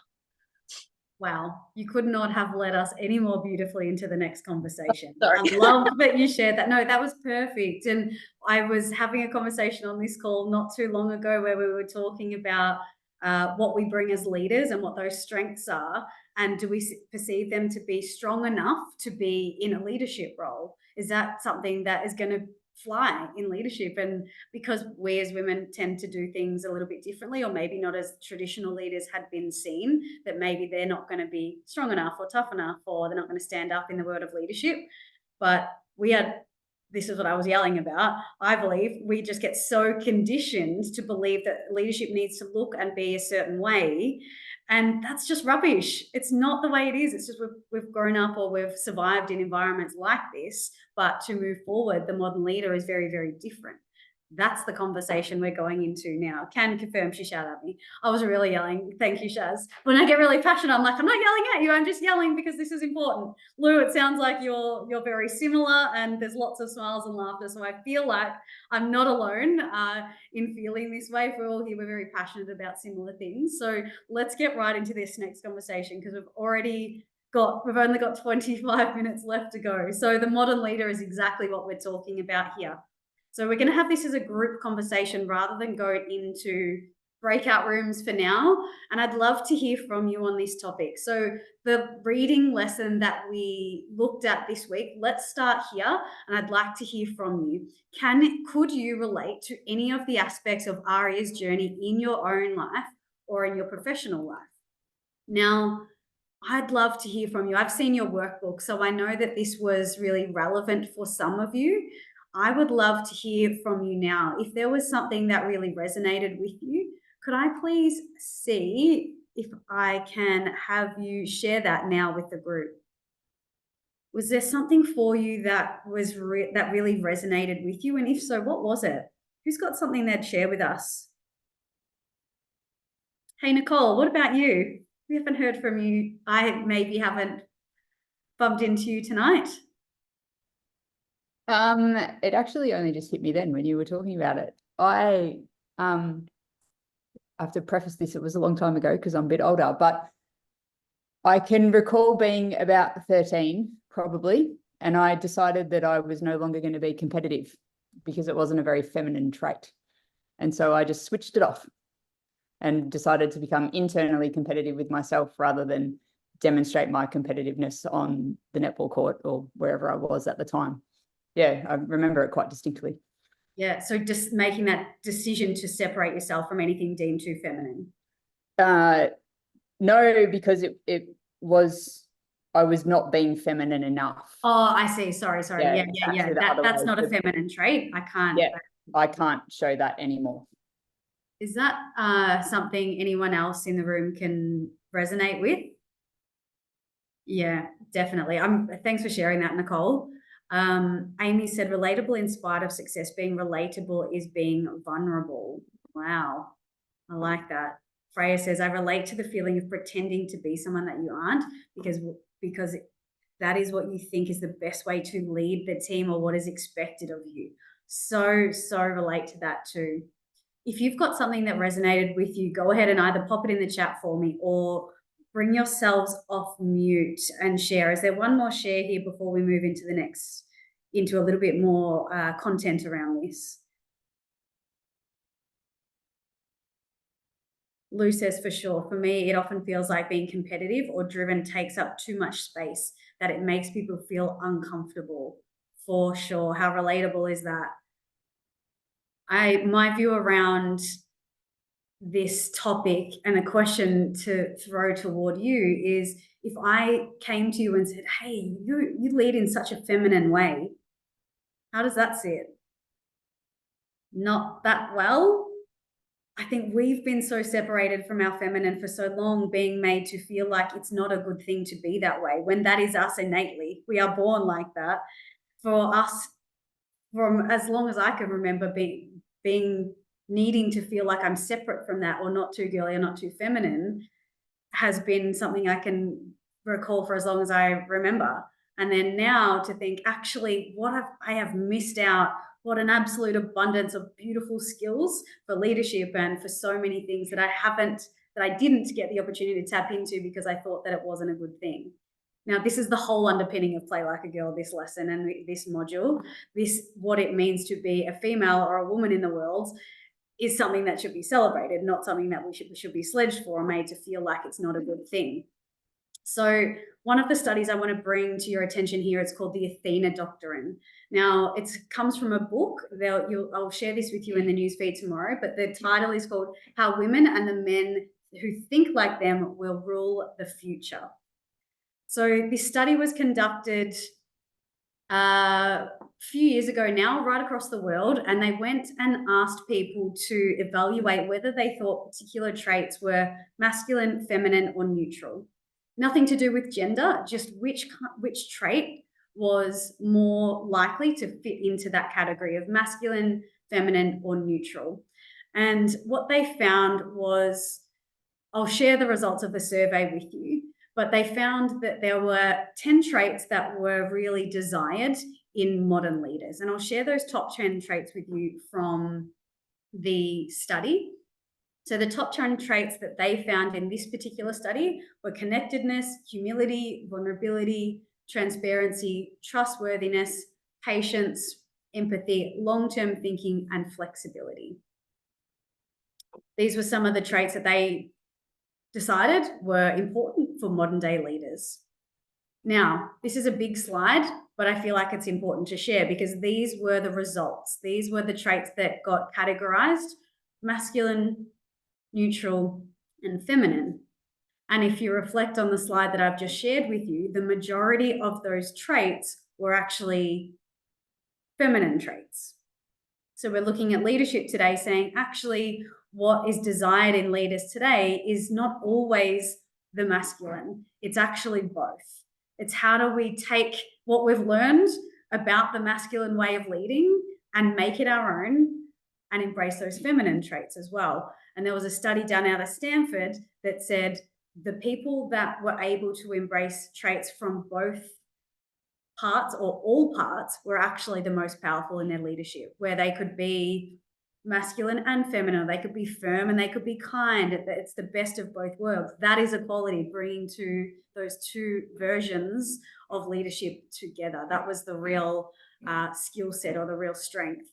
Wow, you could not have led us any more beautifully into the next conversation. Sorry. I love that you shared that. No, that was perfect. And I was having a conversation on this call not too long ago where we were talking about what we bring as leaders and what those strengths are. And do we perceive them to be strong enough to be in a leadership role? Is that something that is going to fly in leadership? And because we as women tend to do things a little bit differently, or maybe not as traditional leaders had been seen, that maybe they're not going to be strong enough or tough enough, or they're not going to stand up in the world of leadership. But this is what I was yelling about. I believe we just get so conditioned to believe that leadership needs to look and be a certain way. And that's just rubbish. It's not the way it is. It's just we've grown up or we've survived in environments like this. But to move forward, the modern leader is very, very different. That's the conversation we're going into now. Can confirm she shouted at me. I was really yelling. Thank you, Shaz. When I get really passionate, I'm like, I'm not yelling at you. I'm just yelling because this is important. Lou, it sounds like you're very similar, and there's lots of smiles and laughter. So I feel like I'm not alone in feeling this way. If we're all here, we're very passionate about similar things. So let's get right into this next conversation, because we've only got 25 minutes left to go. So the modern leader is exactly what we're talking about here. So we're going to have this as a group conversation rather than go into breakout rooms for now. And I'd love to hear from you on this topic. So the reading lesson that we looked at this week, let's start here. And I'd like to hear from you. Could you relate to any of the aspects of Aria's journey in your own life or in your professional life? Now, I'd love to hear from you. I've seen your workbook, so I know that this was really relevant for some of you. I would love to hear from you now. If there was something that really resonated with you, could I please see if I can have you share that now with the group? Was there something for you that was that really resonated with you? And if so, what was it? Who's got something they'd share with us? Hey, Nicole, what about you? We haven't heard from you. I maybe haven't bumped into you tonight. It actually only just hit me then when you were talking about it. I have to preface this, it was a long time ago because I'm a bit older, but I can recall being about 13 probably, and I decided that I was no longer going to be competitive because it wasn't a very feminine trait. And so I just switched it off and decided to become internally competitive with myself rather than demonstrate my competitiveness on the netball court or wherever I was at the time. Yeah, I remember it quite distinctly. Yeah, so just making that decision to separate yourself from anything deemed too feminine. No, because I was not being feminine enough. Oh, I see. Sorry. Yeah, Yeah. That's not a feminine trait. I can't. Yeah, I can't show that anymore. Is that something anyone else in the room can resonate with? Yeah, definitely. Thanks for sharing that, Nicole. Amy said, relatable in spite of success. Being relatable is being vulnerable. Wow. I like that. Freya says, I relate to the feeling of pretending to be someone that you aren't because that is what you think is the best way to lead the team or what is expected of you. So relate to that too. If you've got something that resonated with you, go ahead and either pop it in the chat for me or bring yourselves off mute and share. Is there one more share here before we move into into a little bit more content around this? Lou says, for sure. For me, it often feels like being competitive or driven takes up too much space, that it makes people feel uncomfortable. For sure. How relatable is that? My view around this topic and a question to throw toward you is, if I came to you and said, hey, you lead in such a feminine way, how does that sit? Not that well. I think we've been so separated from our feminine for so long, being made to feel like it's not a good thing to be that way, when that is us innately. We are born like that. For us, from as long as I can remember, being needing to feel like I'm separate from that, or not too girly or not too feminine, has been something I can recall for as long as I remember. And then now to think, actually, I have missed out, what an absolute abundance of beautiful skills for leadership and for so many things that I didn't get the opportunity to tap into because I thought that it wasn't a good thing. Now, this is the whole underpinning of Play Like a Girl, this lesson and this module. What it means to be a female or a woman in the world is something that should be celebrated, not something that we should be sledged for or made to feel like it's not a good thing. So one of the studies I want to bring to your attention here, it's called the Athena Doctrine. Now, it comes from a book. I'll share this with you in the newsfeed tomorrow, but the title is called How Women and the Men Who Think Like Them Will Rule the Future. So this study was conducted a few years ago now, right across the world, and they went and asked people to evaluate whether they thought particular traits were masculine, feminine, or neutral. Nothing to do with gender, just which trait was more likely to fit into that category of masculine, feminine, or neutral. And what they found was, I'll share the results of the survey with you, but they found that there were 10 traits that were really desired in modern leaders. And I'll share those top 10 traits with you from the study. So the top 10 traits that they found in this particular study were connectedness, humility, vulnerability, transparency, trustworthiness, patience, empathy, long-term thinking, and flexibility. These were some of the traits that they decided were important for modern day leaders. Now, this is a big slide, but I feel like it's important to share because these were the results. These were the traits that got categorized: masculine, neutral, and feminine. And if you reflect on the slide that I've just shared with you, the majority of those traits were actually feminine traits. So we're looking at leadership today, saying actually what is desired in leaders today is not always the masculine. It's actually both. It's how do we take what we've learned about the masculine way of leading and make it our own and embrace those feminine traits as well. And there was a study done out of Stanford that said the people that were able to embrace traits from both parts or all parts were actually the most powerful in their leadership, where they could be masculine and feminine. They could be firm and they could be kind. It's the best of both worlds. That is equality, bringing to those two versions of leadership together. That was the real skill set or the real strength.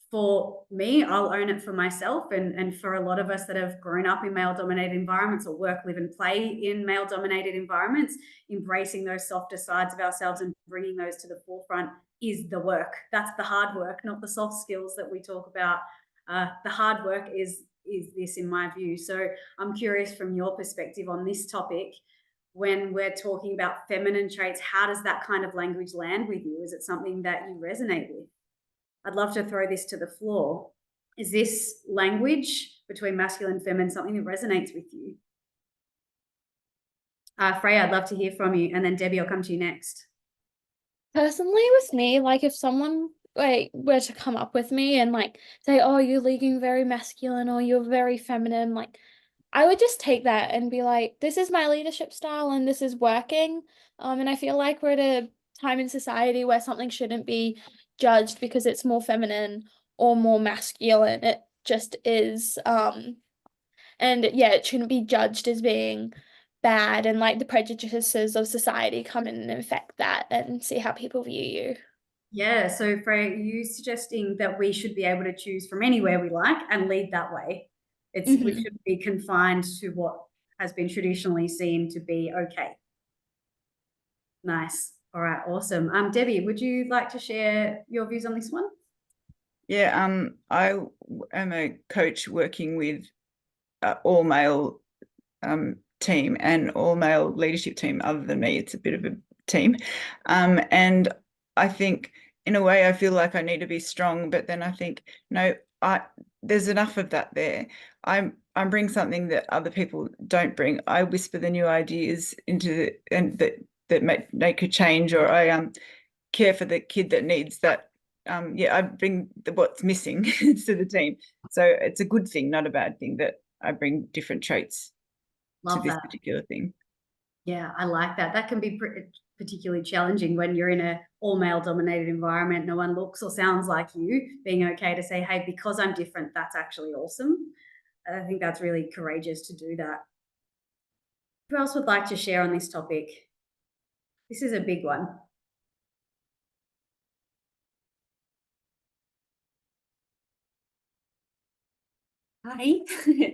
For me, I'll own it for myself and for a lot of us that have grown up in male-dominated environments or work, live and play in male-dominated environments, embracing those softer sides of ourselves and bringing those to the forefront is the work. That's the hard work, not the soft skills that we talk about. The hard work is this, in my view. So I'm curious from your perspective on this topic, when we're talking about feminine traits, how does that kind of language land with you? Is it something that you resonate with? I'd love to throw this to the floor. Is this language between masculine and feminine something that resonates with you? Freya, I'd love to hear from you. And then Debbie, I'll come to you next. Personally, with me, like if someone like were to come up with me and like say, oh, you're leading very masculine or you're very feminine, like I would just take that and be like, this is my leadership style and this is working. And I feel like we're at a time in society where something shouldn't be judged because it's more feminine or more masculine. It just is. And yeah, it shouldn't be judged as being bad, and like the prejudices of society come in and affect that and see how people view you. Yeah, so Freya, you suggesting that we should be able to choose from anywhere we like and lead that way. We should be confined to what has been traditionally seen to be okay. Nice. All right, awesome. Debbie, would you like to share your views on this one? Yeah, I am a coach working with all male team and all male leadership team. Other than me, it's a bit of a team, and I think in a way I feel like I need to be strong, but then I think no, there's enough of that there. I'm bringing something that other people don't bring. I whisper the new ideas into and that make a change, or I care for the kid that needs that. Yeah, I bring what's missing to the team. So it's a good thing, not a bad thing, that I bring different traits to this particular thing. Yeah, I like that. That can be particularly challenging when you're in a all-male dominated environment. No one looks or sounds like you. Being okay to say, hey, because I'm different, that's actually awesome. I think that's really courageous to do that. Who else would like to share on this topic? This is a big one. Hi,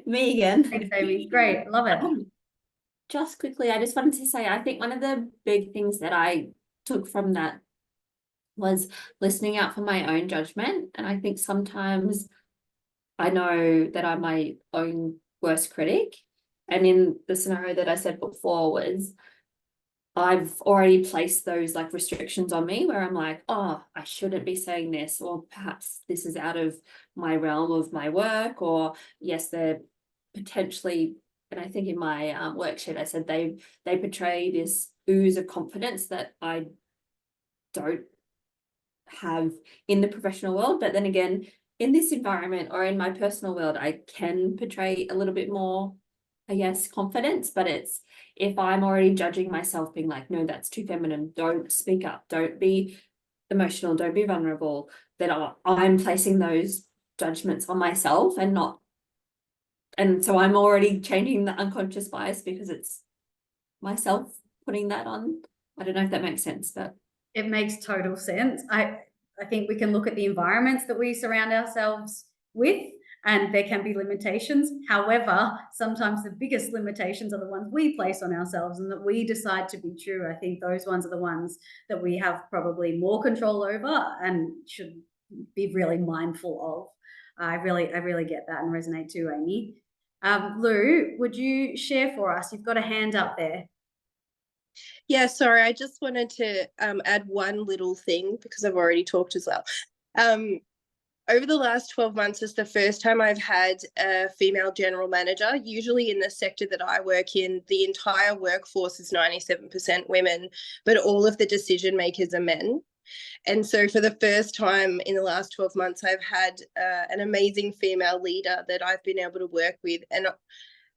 me again. Thanks, Amy. Great, love it. Just quickly, I just wanted to say, I think one of the big things that I took from that was listening out for my own judgment. And I think sometimes I know that I'm my own worst critic. And in the scenario that I said before was, I've already placed those like restrictions on me where I'm like, oh, I shouldn't be saying this, or perhaps this is out of my realm of my work, or yes, they're potentially, and I think in my worksheet I said they portray this ooze of confidence that I don't have in the professional world. But then again, in this environment or in my personal world, I can portray a little bit more, I guess, confidence. But it's if I'm already judging myself, being like, no, that's too feminine, don't speak up, don't be emotional, don't be vulnerable, that I'm placing those judgments on myself and not. And so I'm already changing the unconscious bias because it's myself putting that on. I don't know if that makes sense, but it makes total sense. I think we can look at the environments that we surround ourselves with, and there can be limitations. However, sometimes the biggest limitations are the ones we place on ourselves and that we decide to be true. I think those ones are the ones that we have probably more control over and should be really mindful of. I really get that and resonate too, Amy. Lou, would you share for us? You've got a hand up there. Yeah, sorry, I just wanted to add one little thing because I've already talked as well. Over the last 12 months is the first time I've had a female general manager. Usually in the sector that I work in, the entire workforce is 97% women, but all of the decision makers are men. And so for the first time in the last 12 months, I've had an amazing female leader that I've been able to work with. And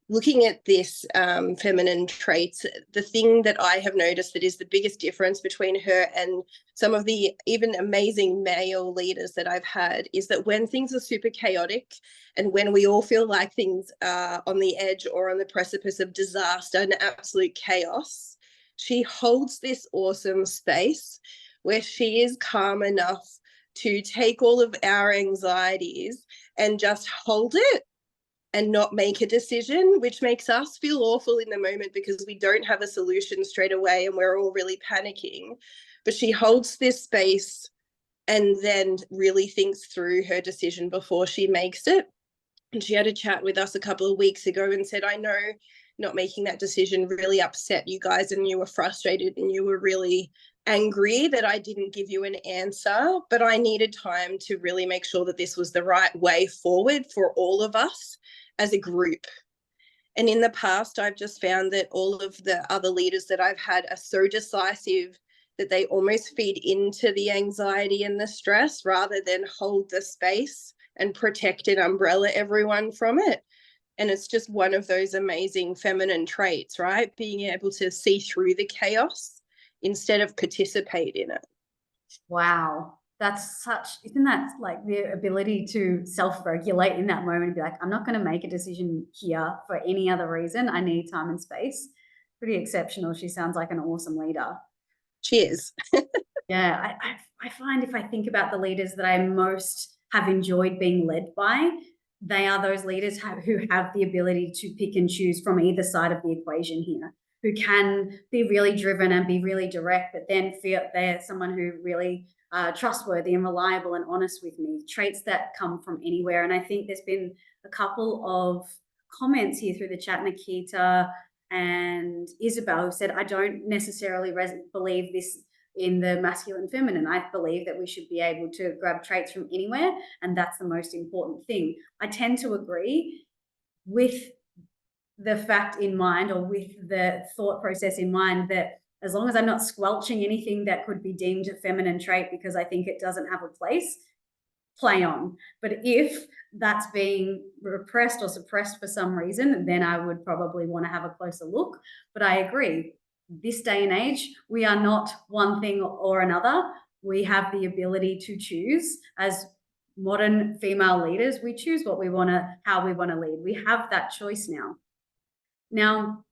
looking at this feminine traits, the thing that I have noticed that is the biggest difference between her and some of the even amazing male leaders that I've had is that when things are super chaotic and when we all feel like things are on the edge or on the precipice of disaster and absolute chaos, she holds this awesome space where she is calm enough to take all of our anxieties and just hold it and not make a decision, which makes us feel awful in the moment because we don't have a solution straight away and we're all really panicking. But she holds this space and then really thinks through her decision before she makes it. And she had a chat with us a couple of weeks ago and said, I know not making that decision really upset you guys and you were frustrated and you were really angry that I didn't give you an answer, but I needed time to really make sure that this was the right way forward for all of us as a group. And in the past, I've just found that all of the other leaders that I've had are so decisive that they almost feed into the anxiety and the stress rather than hold the space and protect and umbrella everyone from it. And it's just one of those amazing feminine traits, right? Being able to see through the chaos instead of participate in it. Wow. Isn't that like the ability to self-regulate in that moment and be like, I'm not going to make a decision here for any other reason. I need time and space. Pretty exceptional. She sounds like an awesome leader. Cheers. Yeah, I find if I think about the leaders that I most have enjoyed being led by, they are those leaders who have the ability to pick and choose from either side of the equation here, who can be really driven and be really direct, but then feel they're someone who really trustworthy and reliable and honest with me, traits that come from anywhere. And I think there's been a couple of comments here through the chat, Nikita and Isabel, who said, I don't necessarily believe this in the masculine feminine. I believe that we should be able to grab traits from anywhere, and that's the most important thing. I tend to agree with the fact in mind, or with the thought process in mind, that as long as I'm not squelching anything that could be deemed a feminine trait because I think it doesn't have a place, play on. But if that's being repressed or suppressed for some reason, then I would probably want to have a closer look. But I agree, this day and age, we are not one thing or another. We have the ability to choose. As modern female leaders, we choose what we want to, how we want to lead. We have that choice now. Now,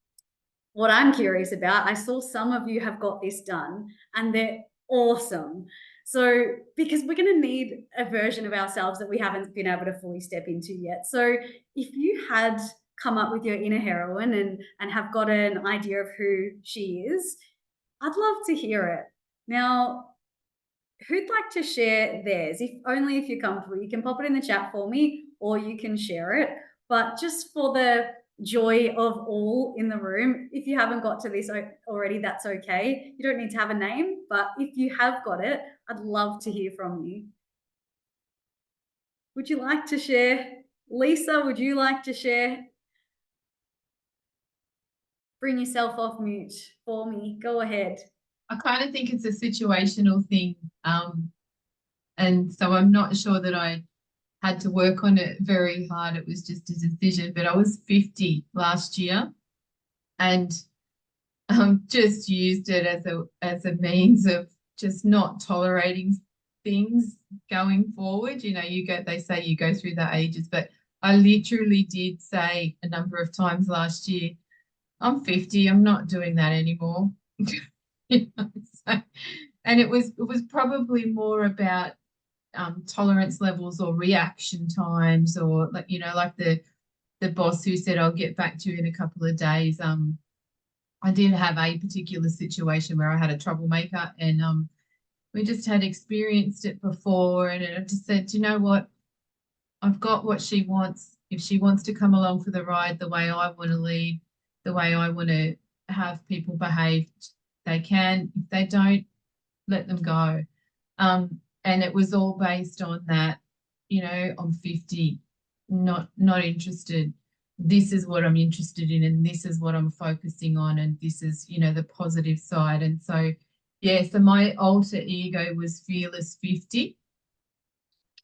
what I'm curious about, I saw some of you have got this done and they're awesome. So, because we're going to need a version of ourselves that we haven't been able to fully step into yet. So, if you had come up with your inner heroine and have got an idea of who she is, I'd love to hear it. Now, who'd like to share theirs? Only if you're comfortable. You can pop it in the chat for me or you can share it. But just for the joy of all in the room, if you haven't got to this already, that's okay. You don't need to have a name, but if you have got it, I'd love to hear from you. Would you like to share? Lisa, would you like to share? Bring yourself off mute for me. Go ahead. I kind of think it's a situational thing. And so I'm not sure that I had to work on it very hard. It was just a decision. But I was 50 last year and just used it as a means of just not tolerating things going forward. You know, they say you go through the ages, but I literally did say a number of times last year, I'm 50, I'm not doing that anymore. And it was probably more about tolerance levels or reaction times, or like the boss who said I'll get back to you in a couple of days. I did have a particular situation where I had a troublemaker, and we just had experienced it before, and I just said, you know what, I've got what she wants. If she wants to come along for the ride the way I want to lead, the way I want to have people behave, they can. If they don't, let them go. And it was all based on that, you know, I'm 50, not interested. This is what I'm interested in, and this is what I'm focusing on, and this is, you know, the positive side. And so, yeah, so my alter ego was Fearless 50.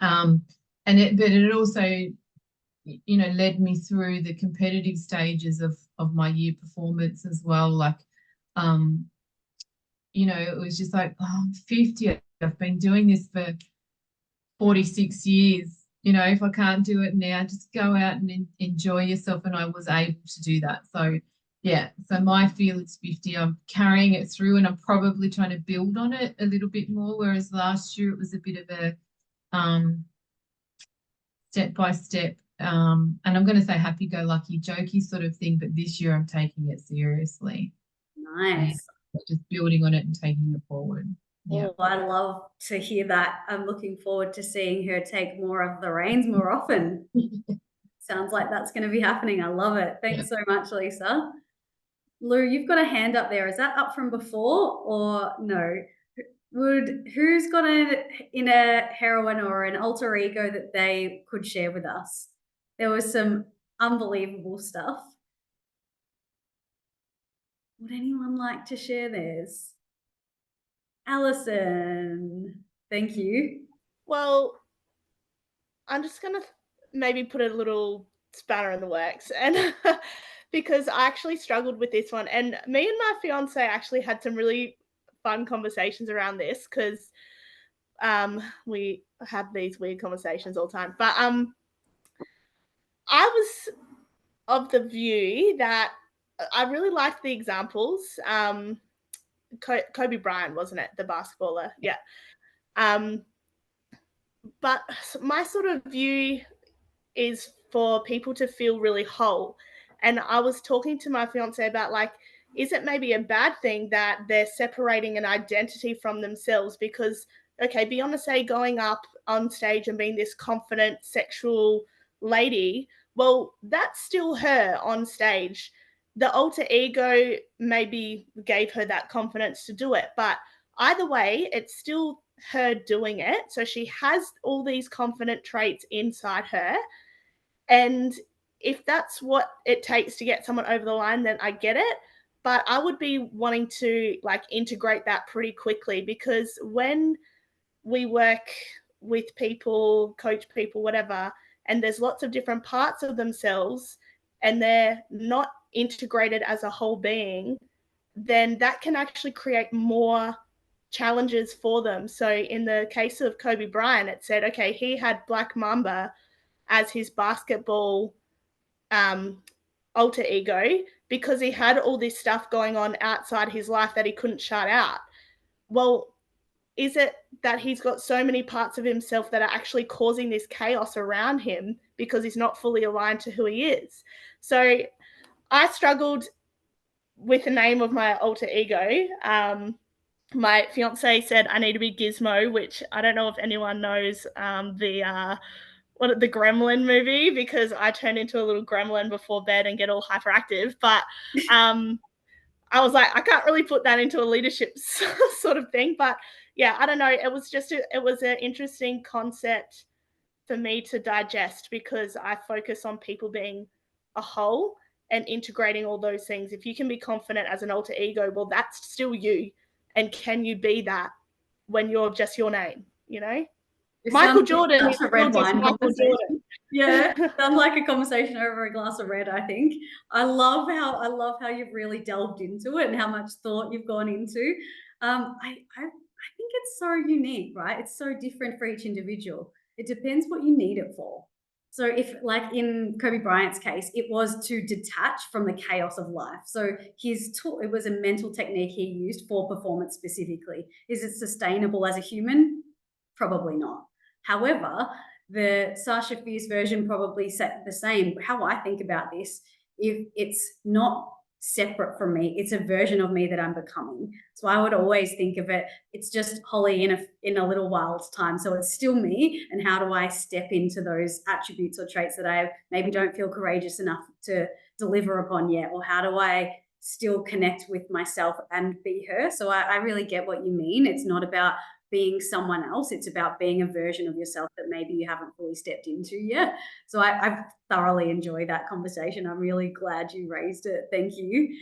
But it also, you know, led me through the competitive stages of my year performance as well. Like, you know, it was just like, oh, I'm 50. I've been doing this for 46 years. You know, if I can't do it now, just go out and enjoy yourself. And I was able to do that. So, yeah, so my Fearless 50, I'm carrying it through, and I'm probably trying to build on it a little bit more. Whereas last year it was a bit of a step by step, and I'm going to say happy-go-lucky, jokey sort of thing. But this year I'm taking it seriously. Nice. Just building on it and taking it forward. Yeah. Oh, I love to hear that. I'm looking forward to seeing her take more of the reins more often. Sounds like that's going to be happening. I love it. Thanks so much, Lisa. Lou, you've got a hand up there. Is that up from before or no? Who's got an inner heroine or an alter ego that they could share with us? There was some unbelievable stuff. Would anyone like to share theirs? Alison, thank you. Well, I'm just gonna maybe put a little spanner in the works, and because I actually struggled with this one, and me and my fiance actually had some really fun conversations around this because we have these weird conversations all the time. But I was of the view that I really liked the examples. Kobe Bryant, wasn't it, the basketballer? Yeah. But my sort of view is for people to feel really whole. And I was talking to my fiance about, like, is it maybe a bad thing that they're separating an identity from themselves? Because, okay, Beyonce going up on stage and being this confident sexual lady, well, that's still her on stage. The alter ego maybe gave her that confidence to do it, but either way, it's still her doing it. So she has all these confident traits inside her. And if that's what it takes to get someone over the line, then I get it. But I would be wanting to, like, integrate that pretty quickly, because when we work with people, coach people, whatever, and there's lots of different parts of themselves and they're not integrated as a whole being, then that can actually create more challenges for them. So in the case of Kobe Bryant, it said, okay, he had Black Mamba as his basketball alter ego because he had all this stuff going on outside his life that he couldn't shut out. Well, is it that he's got so many parts of himself that are actually causing this chaos around him because he's not fully aligned to who he is? So I struggled with the name of my alter ego. My fiance said I need to be Gizmo, which I don't know if anyone knows the Gremlin movie, because I turn into a little gremlin before bed and get all hyperactive. But I was like, I can't really put that into a leadership sort of thing. But yeah, I don't know. It was just it was an interesting concept for me to digest, because I focus on people being a whole and integrating all those things. If you can be confident as an alter ego, well, that's still you. And can you be that when you're just your name, you know? Michael Jordan is a red wine Michael Jordan. Yeah, sounds like a conversation over a glass of red, I think. I love how you've really delved into it and how much thought you've gone into. I think it's so unique, right? It's so different for each individual. It depends what you need it for. So if, like in Kobe Bryant's case, it was to detach from the chaos of life. So it was a mental technique he used for performance specifically. Is it sustainable as a human? Probably not. However, the Sasha Fierce version probably set the same. How I think about this, if it's not separate from me, it's a version of me that I'm becoming. So I would always think of it, it's just Holly in a little while's time. So it's still me, and how do I step into those attributes or traits that I maybe don't feel courageous enough to deliver upon yet? Or how do I still connect with myself and be her. So I really get what you mean. It's not about being someone else. It's about being a version of yourself that maybe you haven't fully stepped into yet. So I've thoroughly enjoyed that conversation. I'm really glad you raised it. Thank you.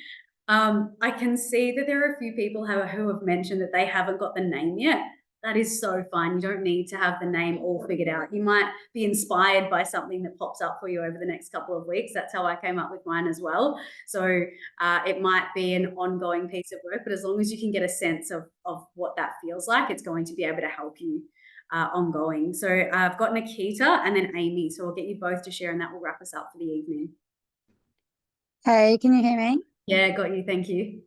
I can see that there are a few people who have mentioned that they haven't got the name yet. That is so fine. You don't need to have the name all figured out. You might be inspired by something that pops up for you over the next couple of weeks. That's how I came up with mine as well. So it might be an ongoing piece of work, but as long as you can get a sense of what that feels like, it's going to be able to help you ongoing. So I've got Nikita and then Amy. So I'll get you both to share and that will wrap us up for the evening. Hey, can you hear me? Yeah, got you. Thank you.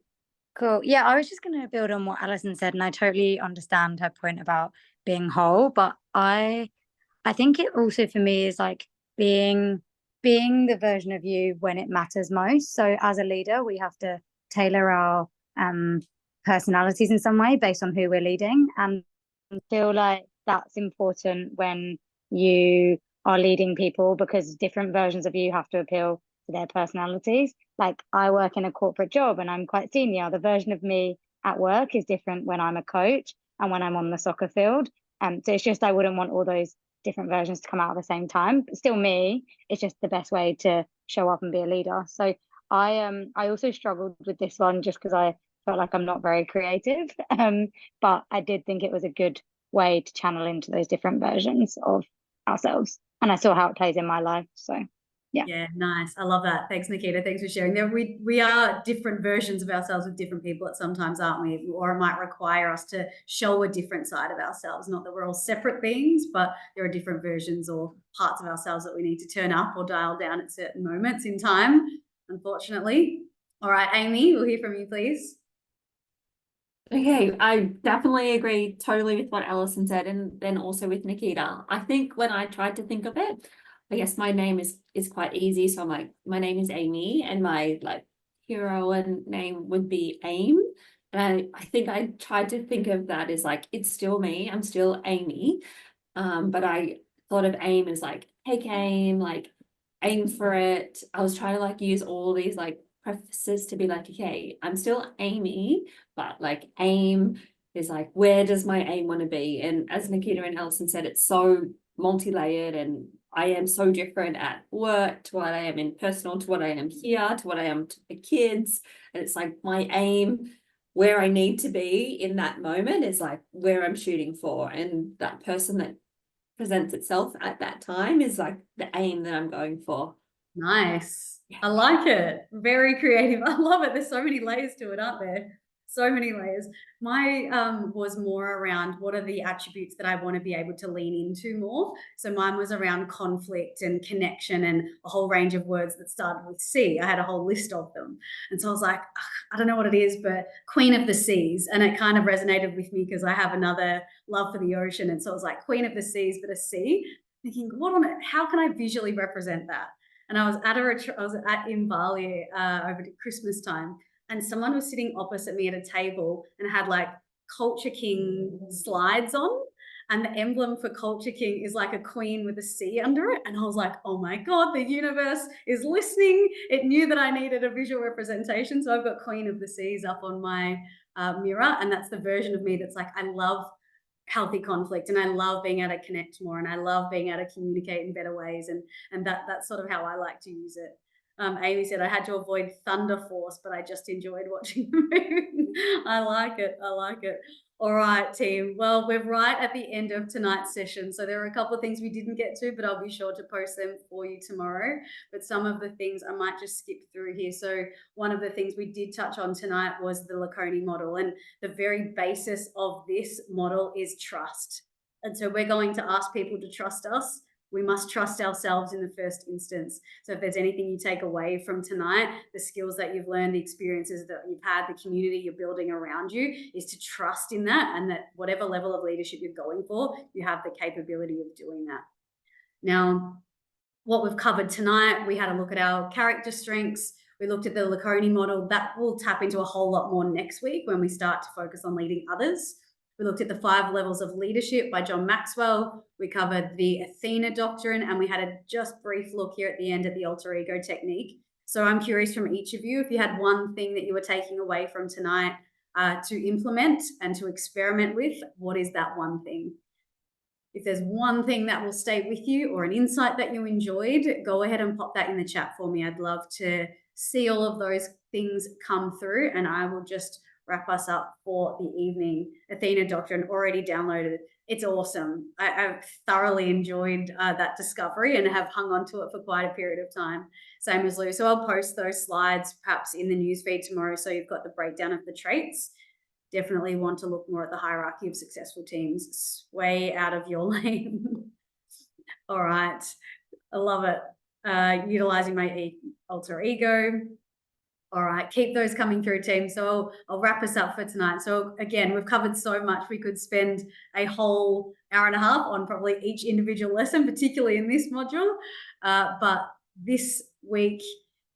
Cool. Yeah, I was just going to build on what Alison said, and I totally understand her point about being whole, but I think it also for me is like being the version of you when it matters most. So as a leader, we have to tailor our personalities in some way based on who we're leading, and I feel like that's important when you are leading people because different versions of you have to appeal to their personalities. Like I work in a corporate job and I'm quite senior. The version of me at work is different when I'm a coach and when I'm on the soccer field. So it's just I wouldn't want all those different versions to come out at the same time. But still me, it's just the best way to show up and be a leader. So I also struggled with this one just because I felt like I'm not very creative. But I did think it was a good way to channel into those different versions of ourselves. And I saw how it plays in my life. So yeah, nice. I love that. Thanks, Nikita. Thanks for sharing. There, we are different versions of ourselves with different people at sometimes, aren't we? Or it might require us to show a different side of ourselves. Not that we're all separate beings, but there are different versions or parts of ourselves that we need to turn up or dial down at certain moments in time, unfortunately. All right, Amy, we'll hear from you, please. Okay, I definitely agree totally with what Alison said, and then also with Nikita. I think when I tried to think of it, I guess my name is quite easy. So I'm like, my name is Amy, and my like heroine name would be AIM. And I think I tried to think of that as like it's still me. I'm still Amy. But I thought of AIM as like take aim, like aim for it. I was trying to like use all these like prefaces to be like, okay, I'm still Amy, but like aim is like where does my aim want to be? And as Nikita and Alison said, it's so multi-layered, and I am so different at work to what I am in personal, to what I am here, to what I am to the kids. And it's like my aim, where I need to be in that moment is like where I'm shooting for. And that person that presents itself at that time is like the aim that I'm going for. Nice. I like it. Very creative. I love it. There's so many layers to it, aren't there? So many layers. My was more around what are the attributes that I want to be able to lean into more. So mine was around conflict and connection and a whole range of words that started with C. I had a whole list of them. And so I was like, I don't know what it is, but Queen of the Seas. And it kind of resonated with me because I have another love for the ocean. And so I was like, Queen of the Seas, but a sea. Thinking, what on it? How can I visually represent that? And I was in Bali over Christmas time, and someone was sitting opposite me at a table and had like Culture King slides on. And the emblem for Culture King is like a queen with a C under it. And I was like, oh my God, the universe is listening. It knew that I needed a visual representation. So I've got Queen of the Seas up on my mirror. And that's the version of me that's like, I love healthy conflict and I love being able to connect more and I love being able to communicate in better ways, and that's sort of how I like to use it. Amy said I had to avoid Thunder Force, but I just enjoyed watching the moon. I like it. All right, team. Well, we're right at the end of tonight's session. So there are a couple of things we didn't get to, but I'll be sure to post them for you tomorrow. But some of the things I might just skip through here. So one of the things we did touch on tonight was the Laconi model. And the very basis of this model is trust. And so we're going to ask people to trust us. We must trust ourselves in the first instance. So if there's anything you take away from tonight, the skills that you've learned, the experiences that you've had, the community you're building around you, is to trust in that, and that whatever level of leadership you're going for, you have the capability of doing that. Now, what we've covered tonight, we had a look at our character strengths. We looked at the Laconi model. That will tap into a whole lot more next week when we start to focus on leading others. We looked at the 5 levels of leadership by John Maxwell. We covered the Athena doctrine, and we had a just brief look here at the end at the alter ego technique. So I'm curious from each of you, if you had one thing that you were taking away from tonight to implement and to experiment with, what is that one thing? If there's one thing that will stay with you or an insight that you enjoyed, go ahead and pop that in the chat for me. I'd love to see all of those things come through, and I will just wrap us up for the evening. Athena Doctrine already downloaded. It's awesome. I've thoroughly enjoyed that discovery and have hung on to it for quite a period of time. Same as Lou. So I'll post those slides perhaps in the newsfeed tomorrow, so you've got the breakdown of the traits. Definitely want to look more at the hierarchy of successful teams. Way out of your lane. All right. I love it. Utilizing my alter ego. All right, keep those coming through, team. So I'll wrap us up for tonight. So again, we've covered so much. We could spend a whole hour and a half on probably each individual lesson, particularly in this module. But this week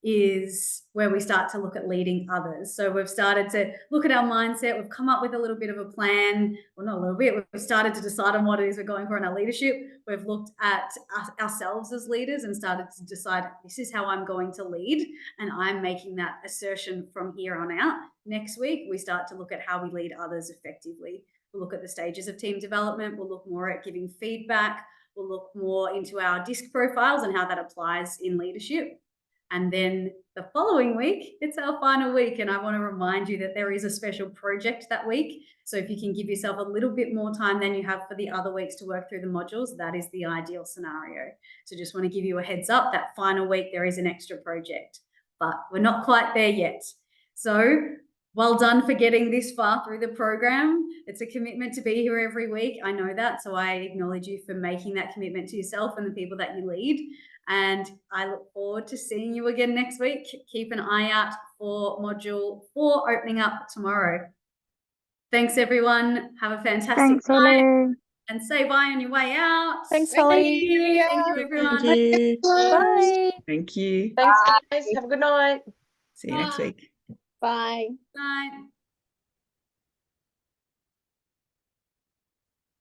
is where we start to look at leading others. So we've started to look at our mindset. We've come up with a little bit of a plan. Well, not a little bit. We've started to decide on what it is we're going for in our leadership. We've looked at ourselves as leaders and started to decide, this is how I'm going to lead. And I'm making that assertion from here on out. Next week, we start to look at how we lead others effectively. We'll look at the stages of team development. We'll look more at giving feedback. We'll look more into our DISC profiles and how that applies in leadership. And then the following week, it's our final week. And I want to remind you that there is a special project that week. So if you can give yourself a little bit more time than you have for the other weeks to work through the modules, that is the ideal scenario. So just want to give you a heads up, that final week, there is an extra project, but we're not quite there yet. So well done for getting this far through the program. It's a commitment to be here every week. I know that. So I acknowledge you for making that commitment to yourself and the people that you lead. And I look forward to seeing you again next week. Keep an eye out for module 4 opening up tomorrow. Thanks, everyone. Have a fantastic night. And say bye on your way out. Thanks, Thank Holly. you. Thank you, everyone. Thank you. Bye. Thank you. Thanks, guys. Have a good night. See you next week. Bye. Bye.